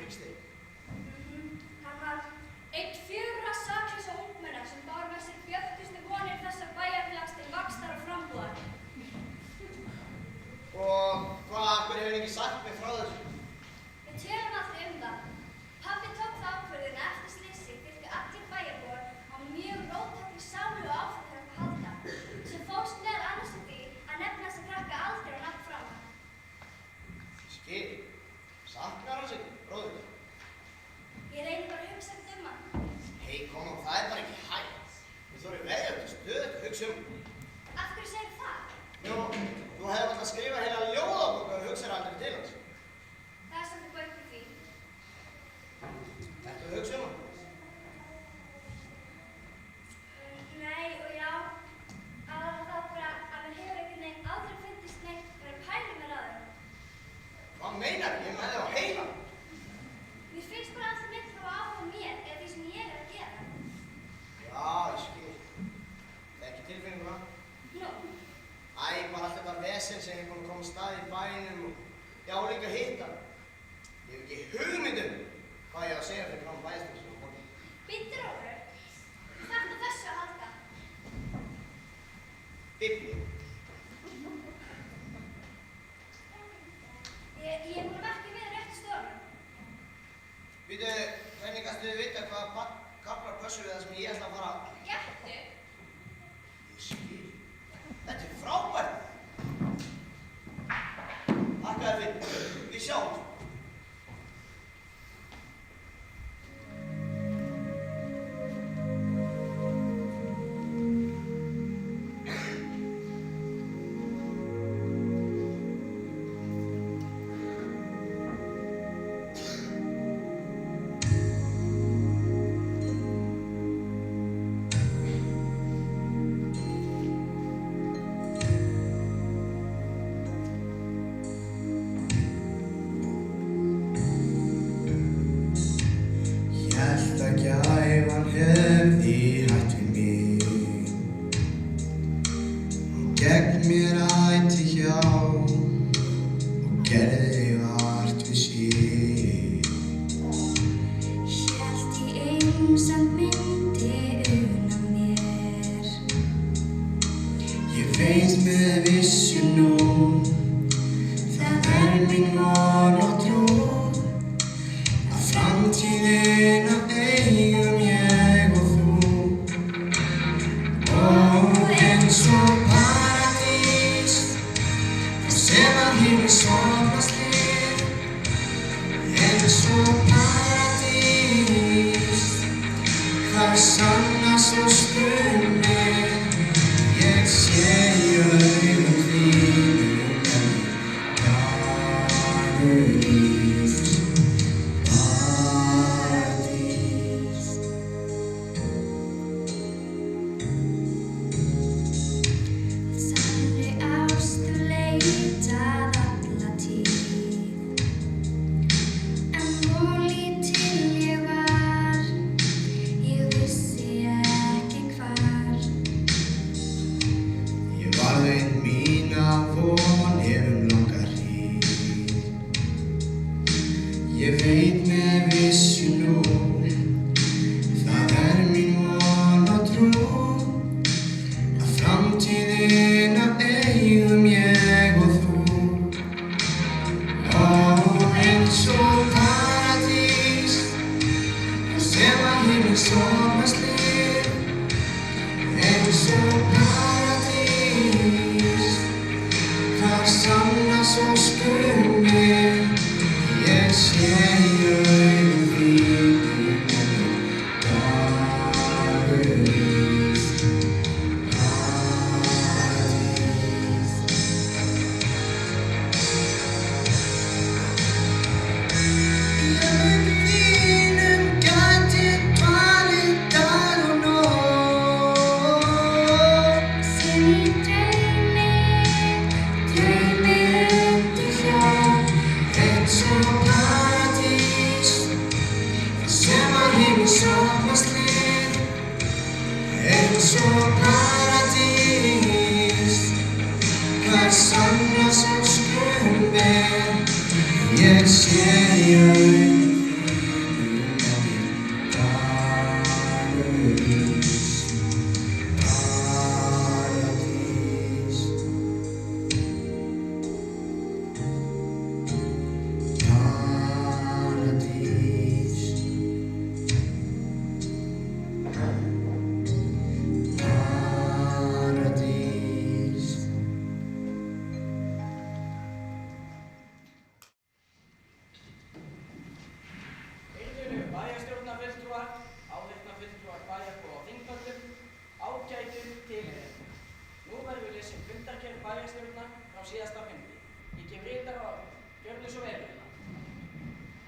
Ríksteinn? Hann var einn fjögurra saklausa ungmenna sem bar með sér björtustu vonir þessa bæjarfélags til vaxtar og frambúðar. Og hvað, akkur hefur ekki sagt mig frá þessu? Við tölum aldrei það. Pabbi tók það ákvörðun að eftir slysið þyrftu allir bæjarbúar á mjög róttækri sálu og áfallahjálp að halda, sem fólst meðal annars í því að nefna þessa krakka aldrei og nafn framan. Skil. Saknar hans ekki, bróður? Ég reyni bara að hugsa ekkert hann. Hei, koma, það bara ekki hægt. Þú þurfir veðjöld stöðugt að hugsa Af hverju segir það? Jú, þú hefði átt að skrifa heila ljóðabók og hugsaðir aldrei til hans. Það svolítið bætt í því. Ertu að hugsa hann? Nei og já. Aðalega þá bara að mér hefur einhvern veginn aldrei fundist neitt fyrir að pæla mér að þeim. Hvað meinar ég með þig á heila? Mér finnst bara alltaf mitt hafa áhuga á mér eða því sem ég að gera. Já, ég skil. Þekki tilfinninguna? Nú? Æ, bara allt þetta vesen sem ég er búinn að koma stað í bænum og ég á líka að hitta. Ég hef ekki hugmynd hvað ég á að segja fyrir frá bæjarstjórn og borgin. Bíddu rólegur. Þú þarft á þessu að halda. Biblíu. Ég er búinn að merkja við réttu stofnum. Býtu, hvernig kannstu þið vita hvaða kaflar pössur við það sem ég ætla að fara að... Gettu? Ég skil. Þetta er frábært. Þakka þér fyrir. Við sjáum. Gæfan hefði hætt við mig og gegn mér ætti hjá og gerði vart við sig. Hélt í einsamt myndi una mér. Ég veit með vissu nú, það mín von og trú að framtíðina eigum ég og þú. Og eins og paradís, þar sem að himinn sofnast við. Eins og paradís, þar sannast og stundir. Ég sé í augum þínum paradís. Sannri ást leitað alla tíð, en volítil ég var, ég vissi ekki hvar. Ég varð einn mína von langa hríð. Ég veit með vissu nú, það mín von og trú að framtíðina eigum ég og þú. Og eins og paradís, þar sem að himinn sofnast við. Eins og paradís, þar sannast og stundir. Ég sé í augum þínum paradís. Í augum þínum gæti dvalið dag og nótt. Sem í draumi undir hjá. Eins og paradís, þar sem að himinn sofnast við. Eins og paradís, þar sannast og stundir. Ég sé í augum síðasta fundi. Ég gef ritar á gjörðu svo vel hérna.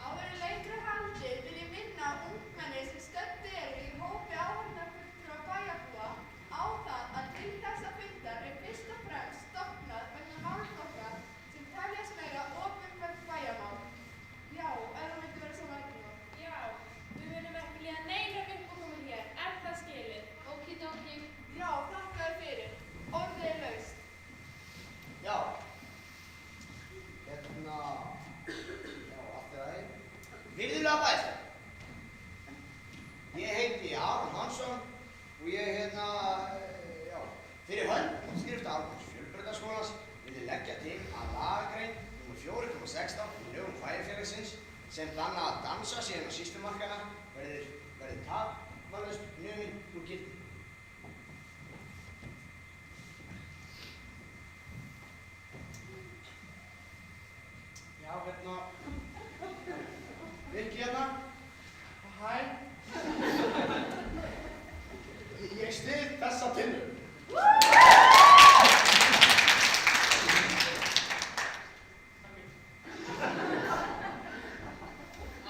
Áður en lengra haldið vil ég minna á ungmenni sem stödd eru í hópi áheyrnarfulltrúa bæjarbúa á það að til þessa fundar fyrst og fremst stofnað vegna málaflokka sem teljast meira opinbert bæjarmál. Já, þú myndi vera svo velkomin. Já, við munum ekki líða neinar uppákomur hér, það skilið? Okidoki. Já, þakka þér fyrir. Orðið er laust. Já. Já, allt er aðeins. Virðulega bæjarstjóri. Ég heiti Aron Hansson og ég fyrir hönd skrifta Ármanns Fjölbrautaskólans vil ég leggja til að lagagrein nr. 4,16 í lögum bæjarfélagsins sem banna að dansa síðan á sýslumarkana verði takmarlaust numin úr gildi. Já, Virki hérna. Hæ. Ég styð þessa tillögu.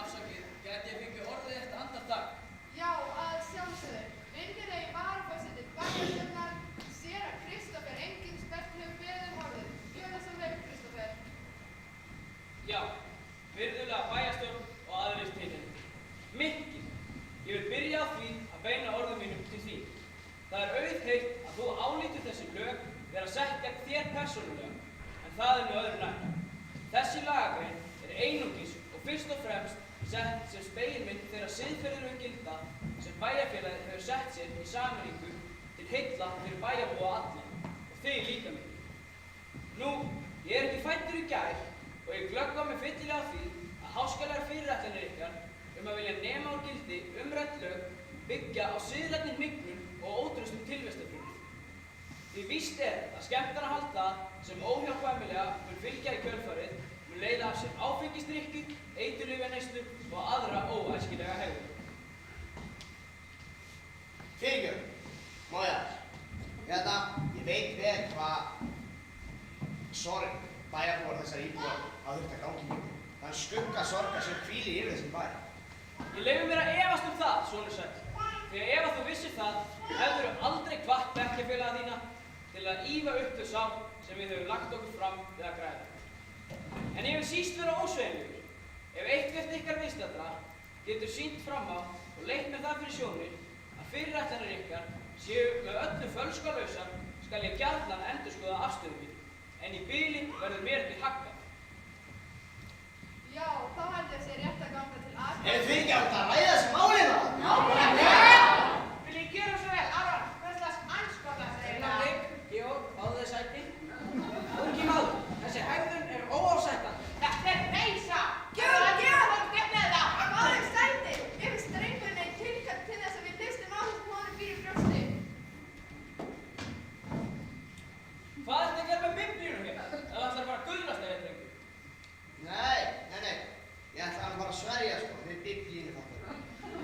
Afsakið, gæti ég fengið orðið eftir andartak? Já, að sjálfsögðu. Virðulegi varaforseti bæjarstjórnar, séra Kristófer Engilsbert hefur beðið orðið. Gjörðu svo vel, Kristófer. Já, virðulega bæjarstjórn og aðrir steinir. Mikki, ég vil byrja á því að beina orðum mínum til því. Það er auðheyrt að þú álítur þessi lög vera sett gegn þér persónulega, en það er með öðru nær. Þessi lagagrein er einungis og fyrst og fremst sett sem spegilmynd þeirra siðferðilegu gilda sem bæjarfélagið hefur sett sér í sameiningu til heilla fyrir bæjarbúa alla og þig líka mig. Nú, ég er ekki fæddur í gær og ég glöggva mig fyllilega á því að háskalegar fyrirætlanir ykkar að vilja nema úr gildi umrædd lög byggja á siðrænni hnignun og ótraustum tilvistarbrunni. Því víst er að skemmtanahald það sem óhjákvæmilega mun fylgja í kjölfarið mun leiða af sér áfengisdrykki, eiturlyfjaneyslu og aðra óæskilega hegðun. Fyrirgjöf, má ég aðeins. Ég veit vel hvað sorg bæjarbúar þessar íbúar hafa þurft að gangi í. Þann skuggasorga sem hvílir yfir þessum bæ. Ég leyfi mér að efast það, sonur sæll. Því að ef að þú vissir það, hefðirðu aldrei hvatt bekkjarfélaga þína til að ýfa upp þau sár sem við höfum lagt okkur fram við að græða. En ég vil síst vera ósveigjanlegur. Ef eitthvert ykkar viðstaddra getur sýnt fram á og leitt með það fyrir sjónir að fyrirætlanir ykkar séu með öllu fölskalausar, skal ég gjarnan endurskoða afstöðu mín. En í bili verður mér ekki haggað. Já, þá held ég að sé rétt að ganga til aðeins. Þið ekki átt að ræða þessi málið þá? Vil ég gera svo vel, Aron? Hvers slags andskotans eiginlega? Georg, fáðu þið sæti. Ungi maður, þessi hegðun er óásættandi. Þetta er neysa! Georg! Hvernig er það? Fáðu sæti! Ég finnst drengurinn einn tilkall til þess að við hlustum á þess honum fyrir brjósti. Hvað er þetta að gera með biblíunum hérna? Það ætlar bara að guðrast eða drengur. Nei. Ég ætla að bara að sverja við biblíinu þáttur.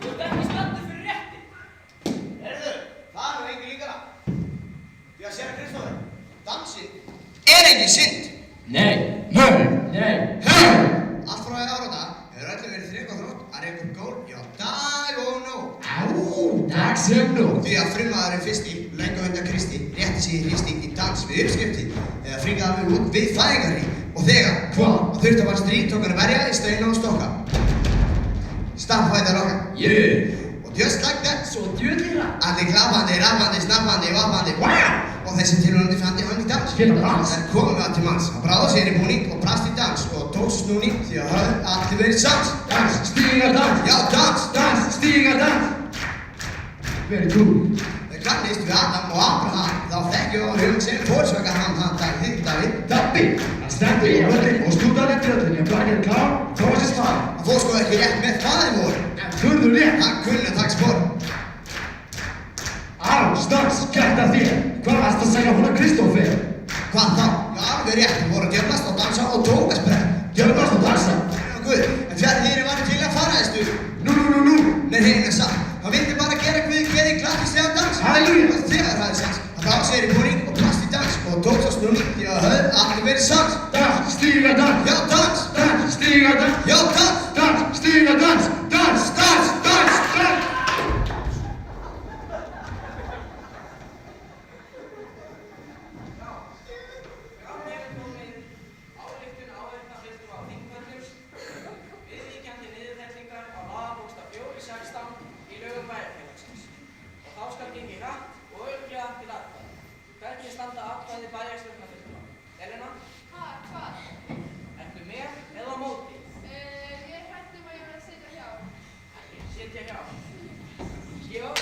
Þú ert ekki standur fyrir rétti. Heyrðu, það er nú engu líkara. Því að séra Kristófer, dansinn er engin synd. Nei. Allt frá því ára dag hefur öllum verið þrek og þrótt að reyka upp gól, já, dag og nótt. Dag sem nótt. Því að frumaðurinn fyrsti, löngu undan Kristi, rétti sig í hristi í dans við uppskrifti eða fringaði alveg út við fæðingarhring. Og þegar, og þurfti að fara stríð, tók hann að verja í steina og stokka. Stampfæði að rokka. Og just like that, svo djöðlíra. Allir klappandi, rappandi, snappandi, vappandi, og þessi tilhörandi fandi hann í dans. Þær komum við að til manns. Hann bráði sér í búning og brast í dans og tók snúning því að höfðu allir verið sans. Dans, stígadans. Já, dans, stígadans. Very true. Þeir klarnist við Adam og Abraham, þá þekkju á hugum sem fórsvaka hann dag David. Dabbi, hann stendur í höllin og stúdar eftir höllin. Ég blækir klár, þá var sér svar. Hann fór sko ekki rétt með hvað þeim voru. En furðu rétt. Hann kunni að taka spor. Aron, strax, gætt að þér. Hvað varst að segja hún að Kristófer? Hvað þá? Já, alveg rétt. Hún voru að djöflast og dansa og tóka sprett. Djöflast og dansa? Já, guð. En hvernig þér var til að fara þessu? Nú. Nei, hreina satt. Hann vildi bara gera Guði gleði klassíslega dans. Halleluja. Þegar það er sens. Hann bráði sér í búning og brast í dans og tók svo snúning því að höfðu allir verið Já, dans, stíga dans, dans. Hvernig standa atkvæði bæjarstjórnarfulltrúa? Elena? Hvað? Ertu með eða á móti? Ég er hrædd að ég verði að sitja hjá. Ekki sitja hjá. Georg?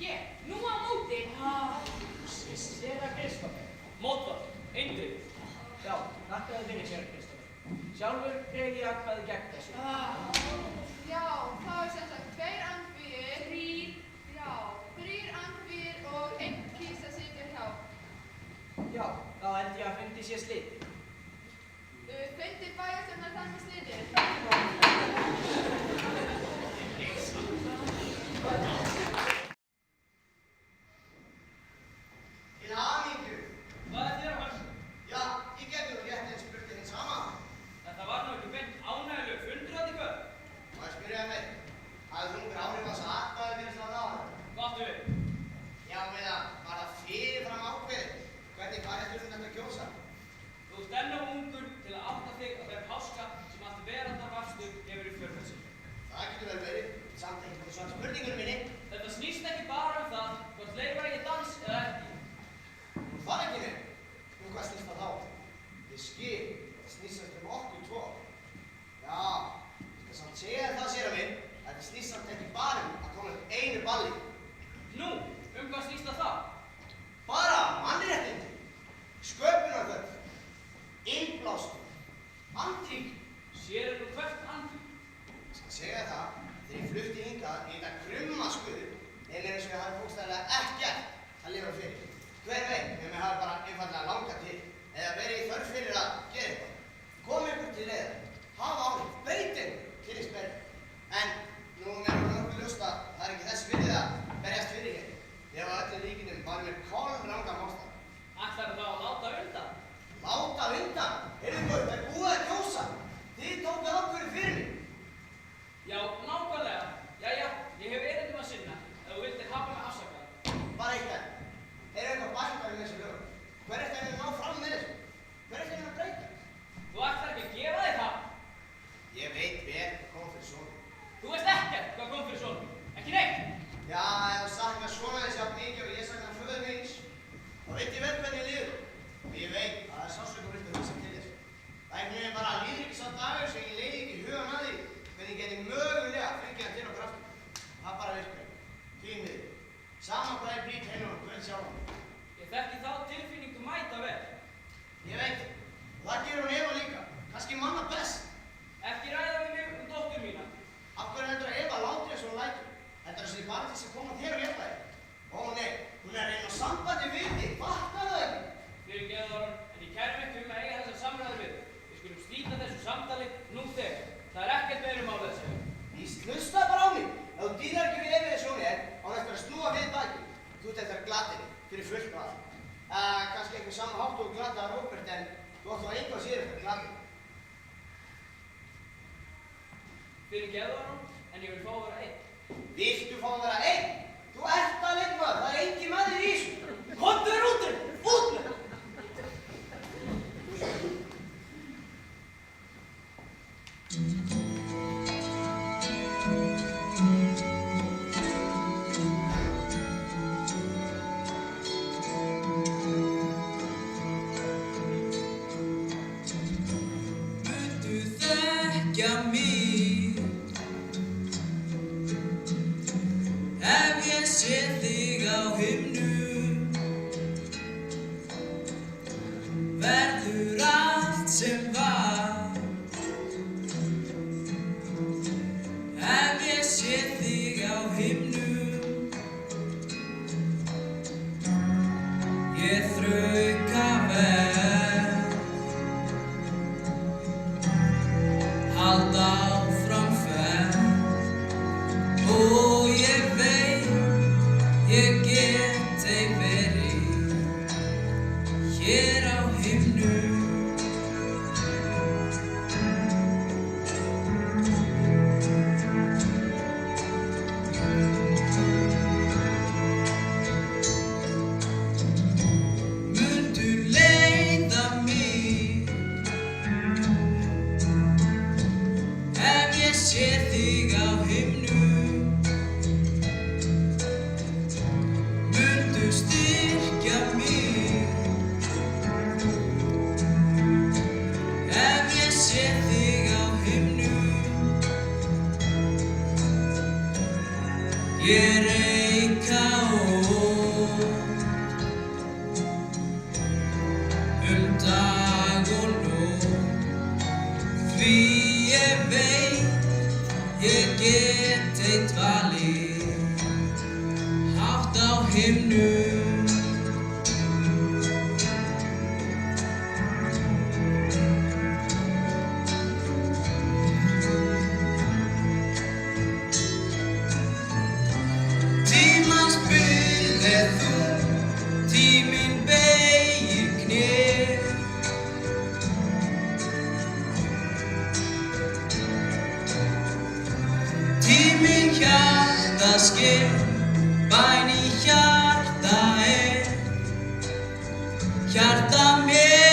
Ég, nú á móti. Séra Kristoffer. Mótvart, eindrið. Já, þakkaði þinni, séra Kristoffer. Sjálfur dreg ég atkvæði gegn þessu. Já, það er sem sagt 2 andvígir, 3 andvígir og 1 kýs að sitja hjá. Já, þá held ég að fundi sé slitið. Fundi bæjarstjórnar þar með slitið. Til hamingju. Hvað er þér að halda? Já, ég geti nú rétt eins spurt hinn sama. Þetta var nú ekki beint ánægilegu fundur að ykkur. Má ég spyrja mig, hafði þú einhver áhrif á þess að atkvæði fyrir svona náður? Hvað áttu við? Já, meðan var það fyrirfram ákveðið hvernig bæjarstjórnin ætti að kjósa? Þú ert enn of ungur til að átta þig á þeim háska sem allt veraldarvafstur hefur í för með sér. Það getur vel verið, samt ekki svona spurningur minni. Þetta snýst ekki bara um það hvort leyfa ég dans eða ekki. Það ekki nefn. Hvað snýst það þá? Ég skil, það snýst okkur 2. Já, ég skal samt segja það, séra minn, að þetta snýst samt ekki bara að koma upp einu balli. Nú, hvað snýst það? Bara mannréttindi, sköpunarþörf, innblástur, andrík. Sér nú hvert andrík? Ég skal segja það, þegar ég flutti hingað í þetta krumma skuðu, eins og ég hafi bókstaflega ekkert að lifa fyrir. Hver veginn, ef mér hafi bara einfallega langað til, eða verið í þörf fyrir að gera eitthvað. Komið ykkur til leiðar, hafa áhrif, breytin til í sperri. En nú mér er nokkuð ljóst að það er ekki þess virðið að berjast fyrir hér. Ég var öllum líkinum bara með kolranga mástað. Ætlarðu þá að láta undan? Láta undan? Heyrðu guð, það er búið að kjósa. Þið tókuð ákvörðu fyrir mig. Já, nákvæmlega. Jæja, ég hef erindum að sinna, ef þú vildir hafa mig afsakaði. Bara eitt enn. Er eitthvað bækkar með þessu lögum? Hver er þetta að ná fram með þessu? Hver er þetta að breyta? Þú ætlar ekki að gefa þig það? Ég veit vel hvað kom fyrir svona. Þú veist ekkert hvað kom fyrir svona. Ekki neitt. Já, ef þú saknar svona þessi átt mikið og ég saknar föður míns, þá veit ég vel hvernig líður. Og ég veit að það er sásökum vilt að hugsa til þess. Það er einhvern veginn bara líður ekki sá dagur sem ég leiði ekki í hugan að því hvernig ég geti mögulega fengið hann til okkur aftur. Það bara virkar. Því miður. Sama hvað ég brýt heim og hvern sjálf. Ég þekki þá tilfinningu mæta vel. Ég veit. Og það gerur hún Eva líka. Kannski manna best. Ekki ræða við mig dóttur mína. Af hverju heldur að Eva láti eins og hún lætur? Þetta er þessi bara til að koma þér og hjálpa þér. Ó nei, hún er að reyna á sambandi við þig. Fattar það ekki? Fyrirgefðu, en ég kæri mig ekki að eiga þessa samræðu við. Við skulum slíta þessu samtali nú þegar. Það er ekkert meira málið að segja. Íst, hlusta bara á mig. Ef þú dýrar ekki við Evu eins og hún er, á hún eftir að snúa við baki. Þú ert eftir að glata henni fyrir fullt og allt. Kannski einhver sama hátt og glata Róbert, en þú átt þá einhvað sér eftir að glata henni. Fyrirgefðu, en ég vil fá að vera einn. Viltu fá að vera einn? Þú ert að leikma, það er engin maður í þessu. Komdu þér út með, út með! Mundu þekkja mig ef ég sé þig á himnum, verður allt sem var. Ef ég sé þig á himnum, ég þrauka vel, halda áfram ferð. Og ég veit ég get ei verið hér á himnum. sé þig á himnum, mundu styrkja mig. Ef ég sé þig á himnum, ég reika dag og nótt, því ég veit ég get ei dvalið hátt á himnum. Tímans byrð þú, tíminn beygir kné. Tíminn hjartasker, bæn í hjarta hjarta mér.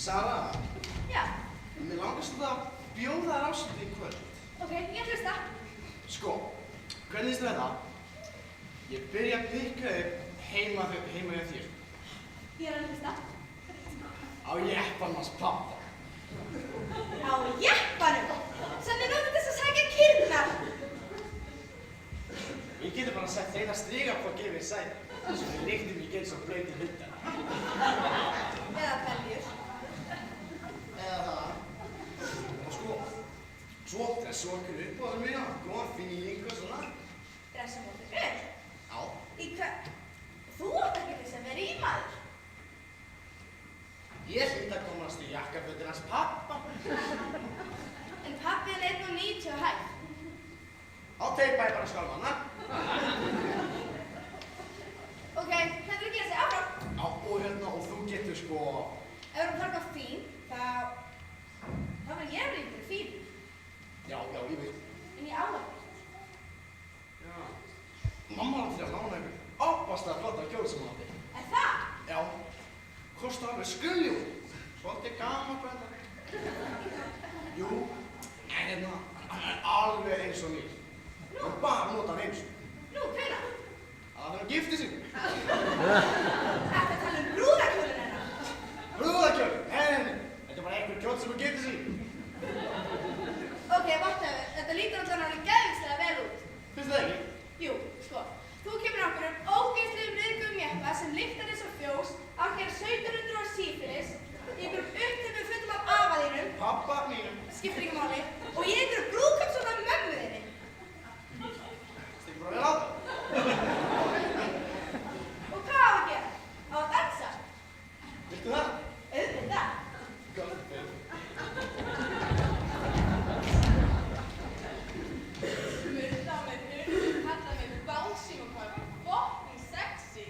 Sara, Já. svolítið að bjóða þér ásvöldu í kvöld. Ok, ég hlusta. Sko, hvernig finnst þér þetta? Ég byrja að pikka upp heima hjá þér. Ég að hlusta. Á jeppanum hans pappa. Á jeppanum? Sem er notið þess að sækja kýrnar. Ég geti bara sett eina striga på að gefa þér sæti. Svo við lyktum ekki eins og blauti hundar. Eða beljur. Eða það. Og sko, svo dressa okkur upp á þessum mína. Góðan feeling og svona. Dressa okkur upp? Já. Í hvað? Þú átt ekki þess að vera í maður. Ég hlýt að komast í jakkafötin hans pappa. En pappi er 1,90 á hæð. Þá teipa ég bara skálmanna. Ok, þetta er að gera sig áfram. Já, og þú getur sko... Ef við erum parkað fín, þá verður ég verið ykkur fín. Já, ég veit. En ég á það. Já. Mamma var til að lána ykkur opaslega flotta kjól sem hún átti. Er það? Já. Kostaði alveg skulljón. Svolítið gaman brenda. Jú, en hann er alveg eins og nýr. Hann bara nota hann eins. Nú, hvenær? Það er að gifta sig. Þetta tala um brúðarkjólinn hennar. Brúðarkjólinn? Nei. Þetta er bara einhver kjól sem hún gifta sig. Ok, whatever. Þetta lítur alltaf alveg geðvíslega vel út. Finnst það ekki? Jú, sko. Þú kemur okkur ógeðslegum ryðgum jeppa sem lyktar eins og fjós, ákveður 1700 á sífilis, í einhverjum upptöfum fötum af afa þínum. Pappa mínum. Skiptir ekki máli. Og í einhverjum brúðkaupsóta með mömmu þinni. Stikkur bara vel á það. Og hvað á að gera? Á að dansa? Viltu það? Auðvitað. Góð, baby. Smurta með hund, kalla mig bánsing og hvað fucking sexy.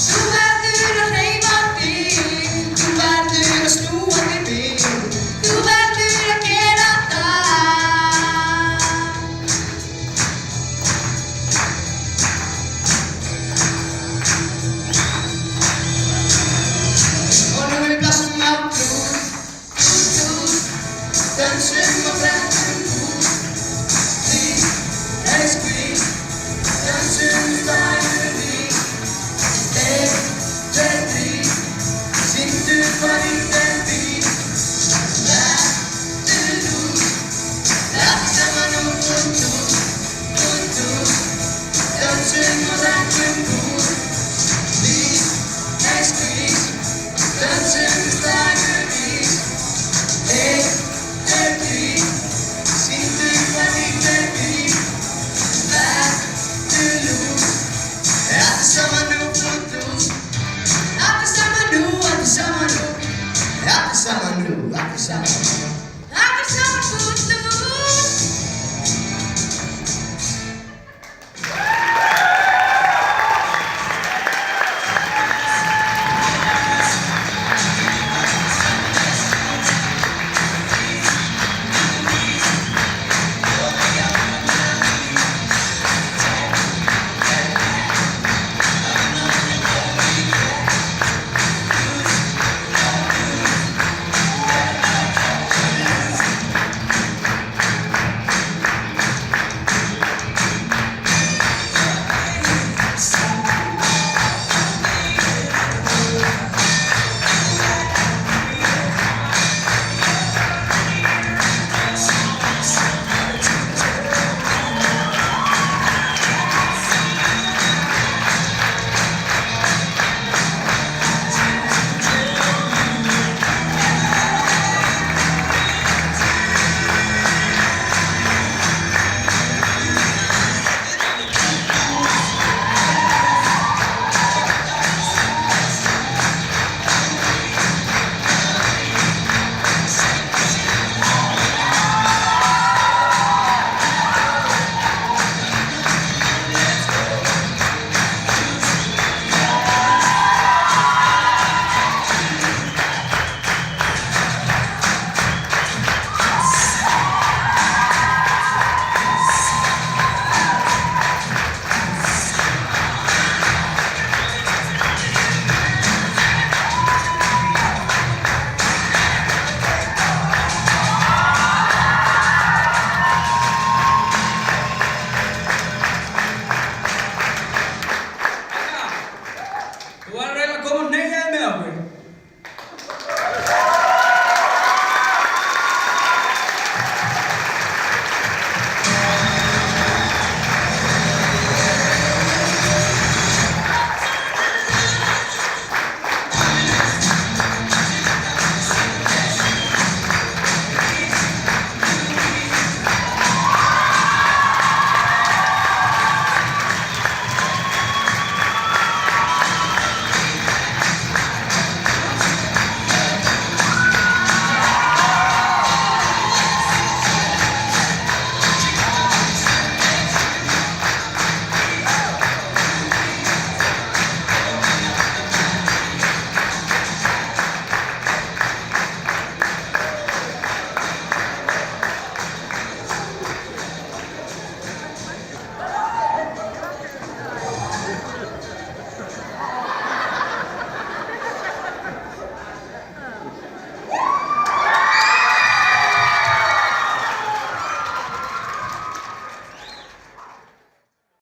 Þú verður að hreyfa þig, þú verður að snúa ekki satt.